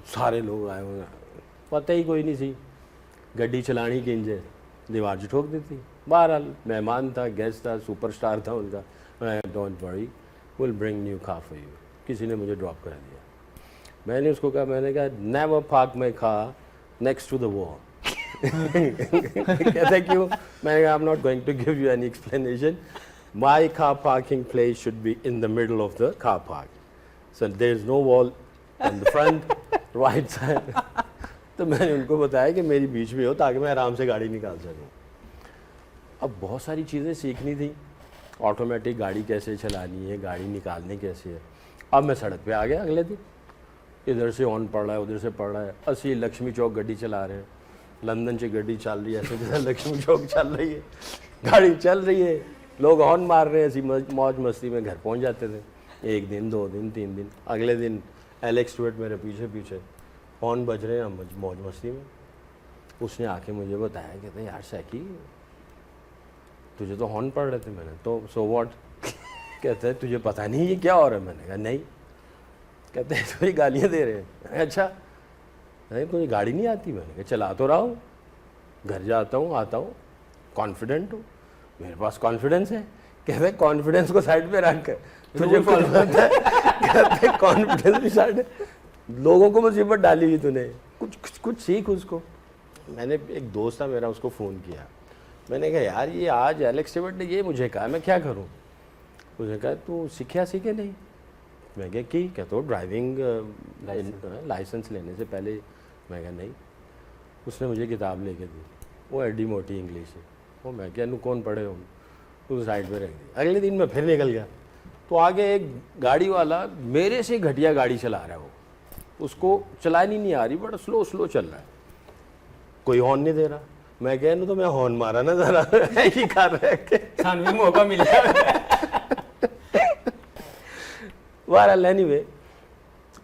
सारे लोग आए हुए, पता ही कोई नहीं सी गड्डी चलानी कि इंजे दीवार ठोक देती। बहरहाल मेहमान था, गेस्ट था, सुपरस्टार था उनका। Don't worry, will bring new car for you. किसी ने मुझे ड्रॉप कर दिया। मैंने उसको कहा, मैंने कहा never park my car next to the wall. कहता क्यों? मैंने कहा I am not going to give you any explanation, my car parking place should be in the middle of the car park, so there is no wall in the front right side. तो मैंने उनको बताया कि मेरी बीच में हो ताकि मैं आराम से गाड़ी निकाल सकूं। अब बहुत सारी चीज़ें सीखनी थी, ऑटोमेटिक गाड़ी कैसे चलानी है, गाड़ी निकालने कैसे है। अब मैं सड़क पे आ गया अगले दिन, इधर से ऑन पड़ रहा है, उधर से पड़ रहा है। असली लक्ष्मी चौक गड्डी चला रहे हैं, लंदन से गड्डी चल रही है, ऐसे जैसे लक्ष्मी चौक चल रही है, गाड़ी चल रही है, लोग हॉर्न मार रहे हैं, ऐसी मौज मस्ती में घर पहुँच जाते थे। 1 दिन 2 दिन 3 दिन, अगले दिन एलेक्स स्टुअर्ट मेरे पीछे पीछे, हॉर्न बज रहे हैं मौज मस्ती में। उसने आके मुझे बताया, कहते यार सैकी तुझे तो हॉर्न पड़ रहे थे। मैंने तो सो व्हाट? कहते हैं तुझे पता नहीं ये क्या हो रहा है? मैंने कहा नहीं। कहते हैं तो ये गालियाँ दे रहे हैं। अच्छा, नहीं तुझे गाड़ी नहीं आती? मैंने कहा चला तो रहा हूँ, घर जाता हूँ, आता हूँ, कॉन्फिडेंट हूँ, मेरे पास कॉन्फिडेंस है। कहते हैं कॉन्फिडेंस को साइड पे रख कर तुझे कुछ पता है? कहते हैं कॉन्फिडेंस भी साइड, लोगों को मुसीबत डाली हुई तूने, कुछ सीख उसको। मैंने एक दोस्त था मेरा, उसको फ़ोन किया, मैंने कहा यार ये आज एलेक्स स्टुअर्ट ने ये मुझे कहा, मैं क्या करूं? उसने कहा तू सीखे नहीं? मैं क्या की? कहते हो ड्राइविंग लाइसेंस लेने से पहले। मैं कहा नहीं। उसने मुझे किताब लेके दी, वो एडी मोटी इंग्लिश है, वो मैं क्या कौन पढ़े हो, उस साइड में रख दी। अगले दिन मैं फिर निकल गया, तो आगे एक गाड़ी वाला मेरे से घटिया गाड़ी चला रहा है, वो उसको चलानी नहीं आ रही, बड़ा स्लो चल रहा है, कोई हॉर्न नहीं दे रहा। मैं गया ना तो मैं हॉर्न मारा ना जरा ही कर रहे के थान भी मौका मिला। बहरहाल एनीवे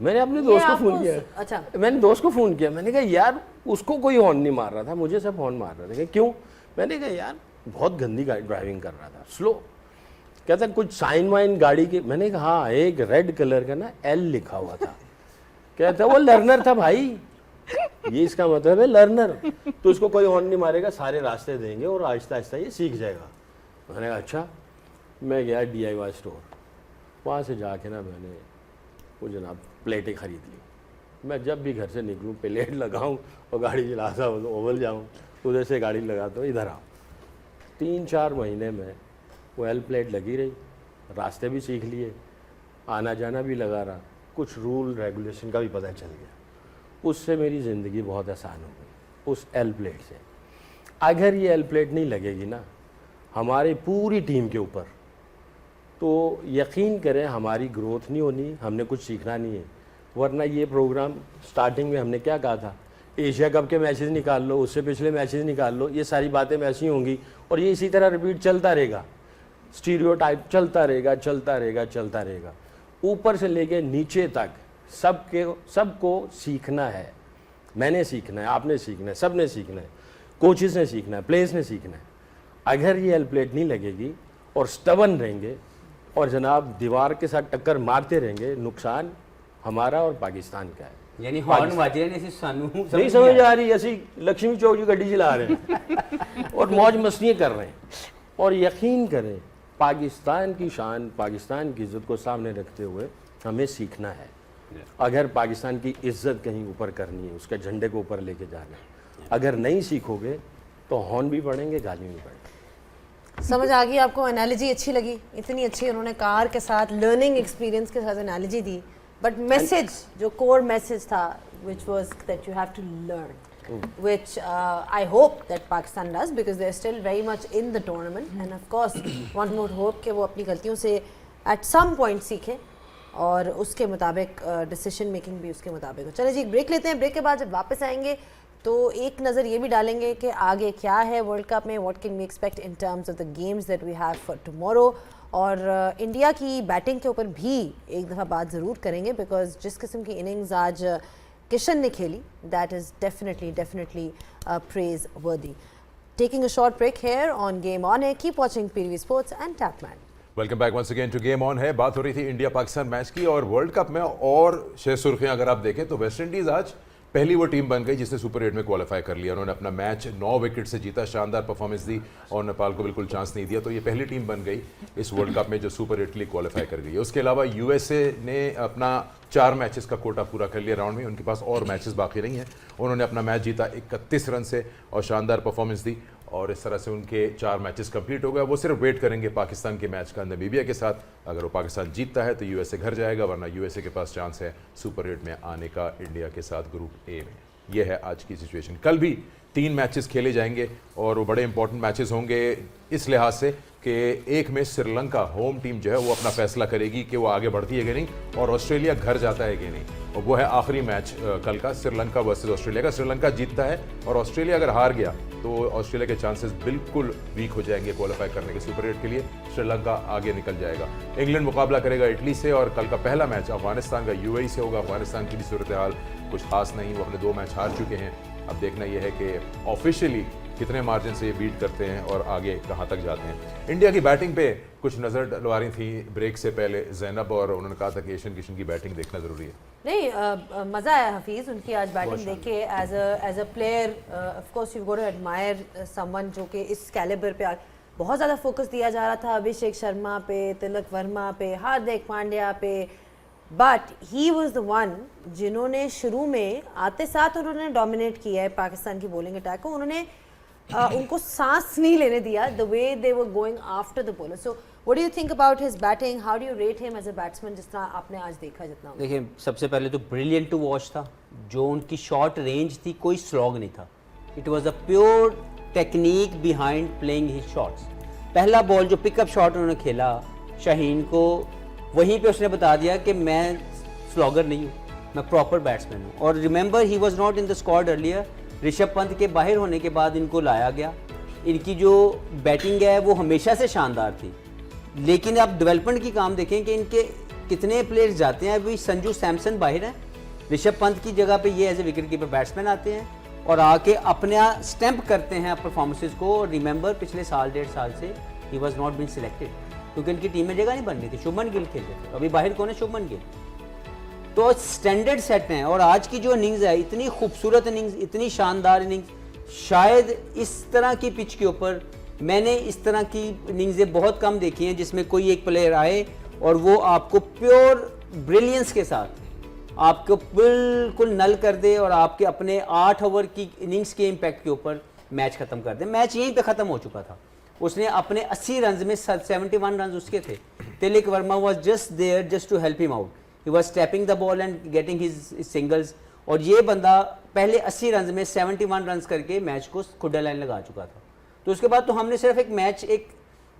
मैंने अपने ये दोस्त को आपको फ़ोन किया। अच्छा मैंने दोस्त को फ़ोन किया, मैंने कहा यार उसको कोई हॉर्न नहीं मार रहा था, मुझे सब हॉर्न मार रहे थे। क्यों? मैंने कहा यार बहुत गंदी गाड़ी ड्राइविंग कर रहा था, स्लो। कहता कुछ साइन वाइन गाड़ी के, मैंने कहा हाँ एक रेड कलर का ना एल लिखा हुआ था। कहता वो लर्नर था भाई, ये इसका मतलब है लर्नर, तो इसको कोई हॉर्न नहीं मारेगा, सारे रास्ते देंगे और आहिस्ता आहिस्ता ये सीख जाएगा। मैंने कहा अच्छा। मैं गया DIY स्टोर, वहाँ से जाके ना मैंने वो जनाब प्लेटें ख़रीद ली। मैं जब भी घर से निकलूँ प्लेट लगाऊँ और गाड़ी चलाता हूँ तो ओवल जाऊँ, उधर से गाड़ी लगाता हूँ इधर आऊँ। 3-4 महीने में वो एल प्लेट लगी रही, रास्ते भी सीख लिए, आना जाना भी लगा रहा, कुछ रूल रेगुलेशन का भी पता चल गया। उससे मेरी ज़िंदगी बहुत आसान हो गई उस एल प्लेट से। अगर ये एल प्लेट नहीं लगेगी ना हमारी पूरी टीम के ऊपर, तो यकीन करें हमारी ग्रोथ नहीं होनी, हमने कुछ सीखना नहीं है। वरना ये प्रोग्राम स्टार्टिंग में हमने क्या कहा था, एशिया कप के मैचेस निकाल लो, उससे पिछले मैचेस निकाल लो, ये सारी बातें वैसी होंगी और ये इसी तरह रिपीट चलता रहेगा, स्टीरियोटाइप चलता रहेगा चलता रहेगा चलता रहेगा। ऊपर से लेके नीचे तक सबको सीखना है। मैंने सीखना है, आपने सीखना है, सब ने सीखना है, कोचेस ने सीखना है, प्लेयर्स ने सीखना है। अगर ये एल प्लेट नहीं लगेगी और स्टबन रहेंगे और जनाब दीवार के साथ टक्कर मारते रहेंगे, नुकसान हमारा और पाकिस्तान का है। यानी हॉर्न वाजिया ने सानू नहीं समझ आ रही, ऐसी लक्ष्मी चौक की गड्डी चला रहे हैं और मौज मस्तियाँ कर रहे हैं। और यकीन करें पाकिस्तान की शान, पाकिस्तान की इज़्ज़त को सामने रखते हुए हमें सीखना है। अगर पाकिस्तान की इज़्ज़त कहीं ऊपर करनी है, उसके झंडे को ऊपर लेके जाना है, अगर नहीं सीखोगे तो हॉर्न भी पड़ेंगे, गाली भी पड़ेंगे। समझ आ गई आपको? एनालॉजी अच्छी लगी, इतनी अच्छी उन्होंने कार के साथ लर्निंग एक्सपीरियंस के साथ एनालॉजी दी, बट मैसेज जो कोर मैसेज था which was that you have to learn, which I hope that Pakistan does because they're still very much in the tournament and of course one would hope कि वो अपनी गलतियों से at some point सीखें और उसके मुताबिक डिसीजन मेकिंग भी उसके मुताबिक हो। चलिए जी एक ब्रेक लेते हैं, ब्रेक के बाद जब वापस आएंगे तो एक नज़र ये भी डालेंगे कि आगे क्या है वर्ल्ड कप में, what can we expect in terms of the games that we have for tomorrow, और इंडिया की बैटिंग के ऊपर भी एक दफ़ा बात ज़रूर करेंगे बिकॉज जिस किस्म की इनिंग्स आज किशन ने खेली that is definitely praiseworthy. Taking a short break here on game on है, keep watching PTV sports and tapmad. Welcome back once again to game on है। बात हो रही थी इंडिया पाकिस्तान मैच की और वर्ल्ड कप में, और शेर सुर्खियां अगर आप देखें तो वेस्ट इंडीज़ आज पहली वो टीम बन गई जिसने सुपर 8 में क्वालिफाई कर लिया। उन्होंने अपना मैच 9 विकेट से जीता, शानदार परफॉर्मेंस दी और नेपाल को बिल्कुल चांस नहीं दिया। तो ये पहली टीम बन गई इस वर्ल्ड कप में जो सुपर 8 के लिए क्वालिफाई कर गई है। उसके अलावा USA ने अपना 4 मैचेस का कोटा पूरा कर लिया राउंड में, उनके पास और मैचेस बाकी नहीं हैं। उन्होंने अपना मैच जीता 31 रन से और शानदार परफॉर्मेंस दी और इस तरह से उनके 4 मैचेस कंप्लीट हो गए। वो सिर्फ वेट करेंगे पाकिस्तान के मैच का नामीबिया के साथ। अगर वो पाकिस्तान जीतता है तो USA घर जाएगा, वरना USA के पास चांस है सुपर 8 में आने का इंडिया के साथ ग्रुप A में। ये है आज की सिचुएशन। कल भी 3 मैचेस खेले जाएंगे और वो बड़े इंपॉर्टेंट मैचेस होंगे इस लिहाज से कि एक में श्रीलंका होम टीम जो है वो अपना फैसला करेगी कि वो आगे बढ़ती है कि नहीं, और ऑस्ट्रेलिया घर जाता है कि नहीं। और वो है आखिरी मैच कल का, श्रीलंका वर्सेस ऑस्ट्रेलिया का। श्रीलंका जीतता है और ऑस्ट्रेलिया अगर हार गया तो ऑस्ट्रेलिया के चांसेस बिल्कुल वीक हो जाएंगे क्वालिफाई करने के सुपर 8 के लिए। श्रीलंका आगे निकल जाएगा। इंग्लैंड मुकाबला करेगा इटली से और कल का पहला मैच अफगानिस्तान का UAE से होगा। अफगानिस्तान की भी सूरत हाल कुछ खास नहीं, वो अपने 2 मैच हार चुके हैं। अब देखना यह है कि ऑफिशियली कितने मार्जिन से ये बीट करते हैं और आगे कहाँ तक जाते हैं। इंडिया की बैटिंग पे कुछ नज़र डलवा रही थी ब्रेक से पहले ज़ैनब, और उन्होंने कहा था कि एशियन किशन की बैटिंग देखना ज़रूरी है। नहीं, मज़ा आया हफीज़ उनकी आज बैटिंग देख के। As a player of course you go to admire someone जो कि इस कैलिबर पे बहुत ज़्यादा फोकस दिया जा रहा था, अभिषेक शर्मा पे, तिलक वर्मा पे, हार्दिक पांड्या पे, but he was the one जिन्होंने शुरू में आते साथ उन्होंने डोमिनेट किया है पाकिस्तान की बॉलिंग अटैक को। उन्होंने उनको सांस नहीं लेने दिया, the way they were going after the bowler. So what do you think about his batting, how do you rate him as a batsman जिस तरह आपने आज देखा जितना? देखिए सबसे पहले तो ब्रिलियंट टू वॉच था, जो उनकी शॉट रेंज थी कोई स्लॉग नहीं था। It was a pure technique behind playing his shots. पहला बॉल जो पिकअप शॉट उन्होंने खेला शाहीन को, वहीं पे उसने बता दिया कि मैं स्लॉगर नहीं हूँ, मैं प्रॉपर बैट्समैन हूँ। और remember he was not in the squad earlier, Rishabh Pant के बाहर होने के बाद इनको लाया गया। इनकी जो बैटिंग है वो हमेशा से शानदार थी, लेकिन आप डेवलपमेंट की काम देखें कि इनके कितने प्लेयर्स जाते हैं। अभी संजू सैमसन बाहर हैं, ऋषभ पंत की जगह पे ये as a wicket keeper batsman आते हैं और आके अपने स्टैंप करते हैं परफॉर्मेंसेस को। रिमेंबर पिछले साल 1.5 साल से he was not been selected क्योंकि इनकी टीम में जगह नहीं बन रही थी। शुभमन गिल खेल रहे थे, अभी बाहर कौन है? शुभमन गिल। तो स्टैंडर्ड सेट हैं और आज की जो इनिंग्स है, इतनी खूबसूरत इनिंग्स, इतनी शानदार इनिंग्स, शायद इस तरह की पिच के ऊपर मैंने इस तरह की इनिंग्सें बहुत कम देखी हैं जिसमें कोई एक प्लेयर आए और वो आपको प्योर ब्रिलियंस के साथ आपको बिल्कुल नल कर दे और आपके अपने 8 ओवर की इनिंग्स के इम्पैक्ट के ऊपर मैच खत्म कर दे। मैच यहीं पे खत्म हो चुका था। उसने अपने 80 रन में 71 रन उसके थे। Tilak Varma was just there just to help him out. He was tapping the ball and getting his singles और ये बंदा पहले 80 रन में 71 रन करके मैच को खुदा लाइन लगा चुका था। तो उसके बाद तो हमने सिर्फ एक मैच, एक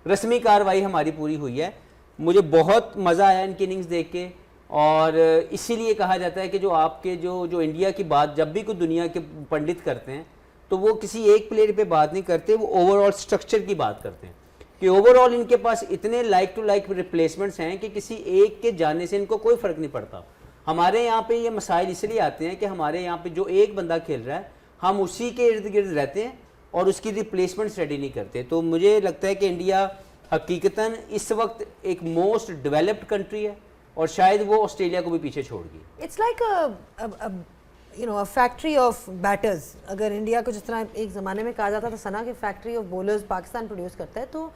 रस्मी कार्रवाई हमारी पूरी हुई है। मुझे बहुत मज़ा आया इनकी इनिंग्स देख के और इसीलिए कहा जाता है कि जो आपके जो इंडिया की बात जब भी कोई दुनिया के पंडित करते हैं तो वो किसी एक प्लेयर पे बात नहीं करते, वो ओवरऑल स्ट्रक्चर की बात करते हैं कि ओवरऑल इनके पास इतने लाइक टू लाइक रिप्लेसमेंट्स हैं कि किसी एक के जाने से इनको कोई फ़र्क नहीं पड़ता। हमारे यहाँ पे ये मसाइल इसलिए आते हैं कि हमारे यहाँ पे जो एक बंदा खेल रहा है हम उसी के इर्द गिर्द रहते हैं और उसकी रिप्लेसमेंट्स रेडी नहीं करते। तो मुझे लगता है कि इंडिया हकीकतन इस वक्त एक मोस्ट डेवलप्ड कंट्री है और शायद वो ऑस्ट्रेलिया को भी पीछे छोड़ गई। It's like a factory of batters. अगर इंडिया को जिस तरह एक ज़माने में कहा जाता था सना कि factory of bowlers Pakistan produce करता है, तो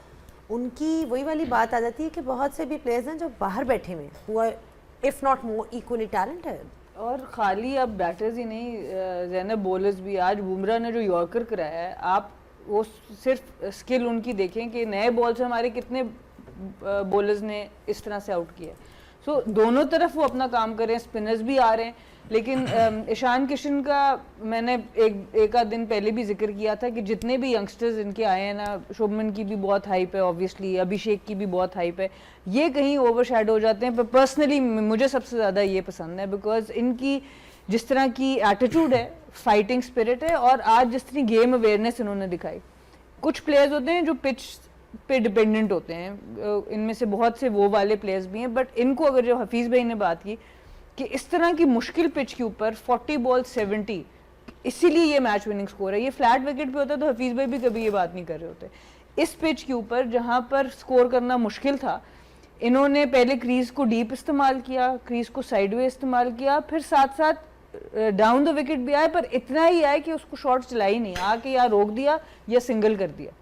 उनकी वही वाली बात आ जाती है कि बहुत से भी प्लेयर्स हैं जो बाहर बैठे हुए हैं, who are if not more equally talented. और खाली अब बैटर्स ही नहीं, ज़ैनब बॉलर्स भी। आज बुमराह ने जो यॉर्कर कराया है, आप वो सिर्फ स्किल उनकी देखें कि नए बॉल से हमारे कितने बॉलर्स ने इस तरह से आउट किया। सो दोनों तरफ वो अपना काम कर रहे हैं, स्पिनर्स भी आ रहे हैं। लेकिन ईशान किशन का मैंने एक आध दिन पहले भी जिक्र किया था कि जितने भी यंगस्टर्स इनके आए हैं ना, शुभमन की भी बहुत हाइप है, ऑब्वियसली अभिषेक की भी बहुत हाइप है, ये कहीं ओवरशैडो हो जाते हैं। पर पर्सनली मुझे सबसे ज़्यादा ये पसंद है बिकॉज इनकी जिस तरह की एटीट्यूड है, फाइटिंग स्पिरिट है और आज जिस तरह गेम अवेयरनेस इन्होंने दिखाई। कुछ प्लेयर्स होते हैं जो पिच पे डिपेंडेंट होते हैं, इनमें से बहुत से वो वाले प्लेयर्स भी हैं, बट इनको अगर जो हफीज़ भाई ने बात की कि इस तरह की मुश्किल पिच के ऊपर 40 बॉल 70, इसीलिए ये मैच विनिंग स्कोर है। ये फ्लैट विकेट पे होता तो हफीज़ भाई भी कभी ये बात नहीं कर रहे होते। इस पिच के ऊपर जहाँ पर स्कोर करना मुश्किल था, इन्होंने पहले क्रीज को डीप इस्तेमाल किया, क्रीज को साइडवे इस्तेमाल किया, फिर साथ साथ डाउन द विकेट भी आए, पर इतना ही आए कि उसको शॉट चला ही नहीं, आके या रोक दिया या सिंगल कर दिया।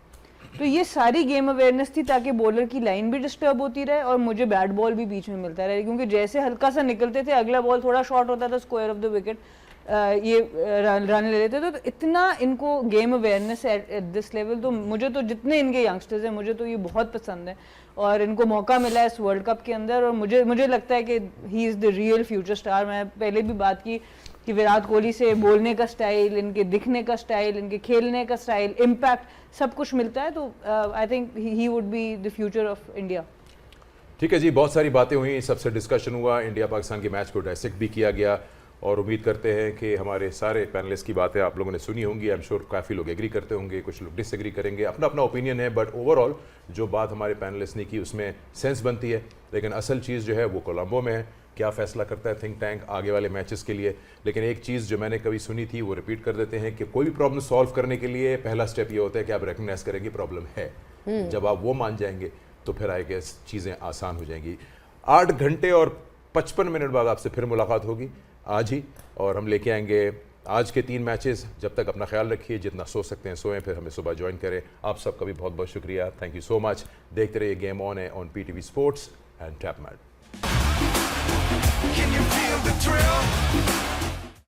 तो ये सारी गेम अवेयरनेस थी ताकि बॉलर की लाइन भी डिस्टर्ब होती रहे और मुझे बैट बॉल भी बीच में मिलता रहे, क्योंकि जैसे हल्का सा निकलते थे अगला बॉल थोड़ा शॉर्ट होता था, स्क्वायर ऑफ द विकेट ये रन ले लेते थे। तो इतना इनको गेम अवेयरनेस है एट दिस लेवल। तो मुझे तो जितने इनके यंगस्टर्स हैं मुझे तो ये बहुत पसंद है और इनको मौका मिला है इस वर्ल्ड कप के अंदर और मुझे लगता है कि he is the real future star. मैं पहले भी बात की कि विराट कोहली से बोलने का स्टाइल, इनके दिखने का स्टाइल, इनके खेलने का स्टाइल, इम्पैक्ट सब कुछ मिलता है। तो I think he would be the future of India. ठीक है जी, बहुत सारी बातें हुई, सबसे डिस्कशन हुआ, इंडिया पाकिस्तान के मैच को डायसेक्ट भी किया गया और उम्मीद करते हैं कि हमारे सारे पैनलिस्ट की बातें आप लोगों ने सुनी होंगी। आई एम श्योर काफ़ी लोग एग्री करते होंगे, कुछ लोग डिसएग्री करेंगे, अपना अपना ओपिनियन है, बट ओवरऑल जो बात हमारे पैनलिस्ट ने की उसमें सेंस बनती है। लेकिन असल चीज़ जो है वो कोलंबो में है, क्या फ़ैसला करता है थिंक टैंक आगे वाले मैचेस के लिए। लेकिन एक चीज़ जो मैंने कभी सुनी थी वो रिपीट कर देते हैं कि कोई भी प्रॉब्लम सॉल्व करने के लिए पहला स्टेप ये होता है कि आप रिकग्नाइज करेंगे प्रॉब्लम है। जब आप वो मान जाएंगे तो फिर आई गेस चीज़ें आसान हो जाएंगी। 8 घंटे और 55 मिनट बाद आपसे फिर मुलाकात होगी आज ही और हम लेके आएंगे आज के 3 मैचेस। जब तक अपना ख्याल रखिए, जितना सो सकते हैं सोएं, फिर हमें सुबह ज्वाइन करें। आप सबका भी बहुत बहुत शुक्रिया, थैंक यू सो मच। देखते रहिए गेम ऑन है on PTV sports and Tapmad. Can you feel the thrill?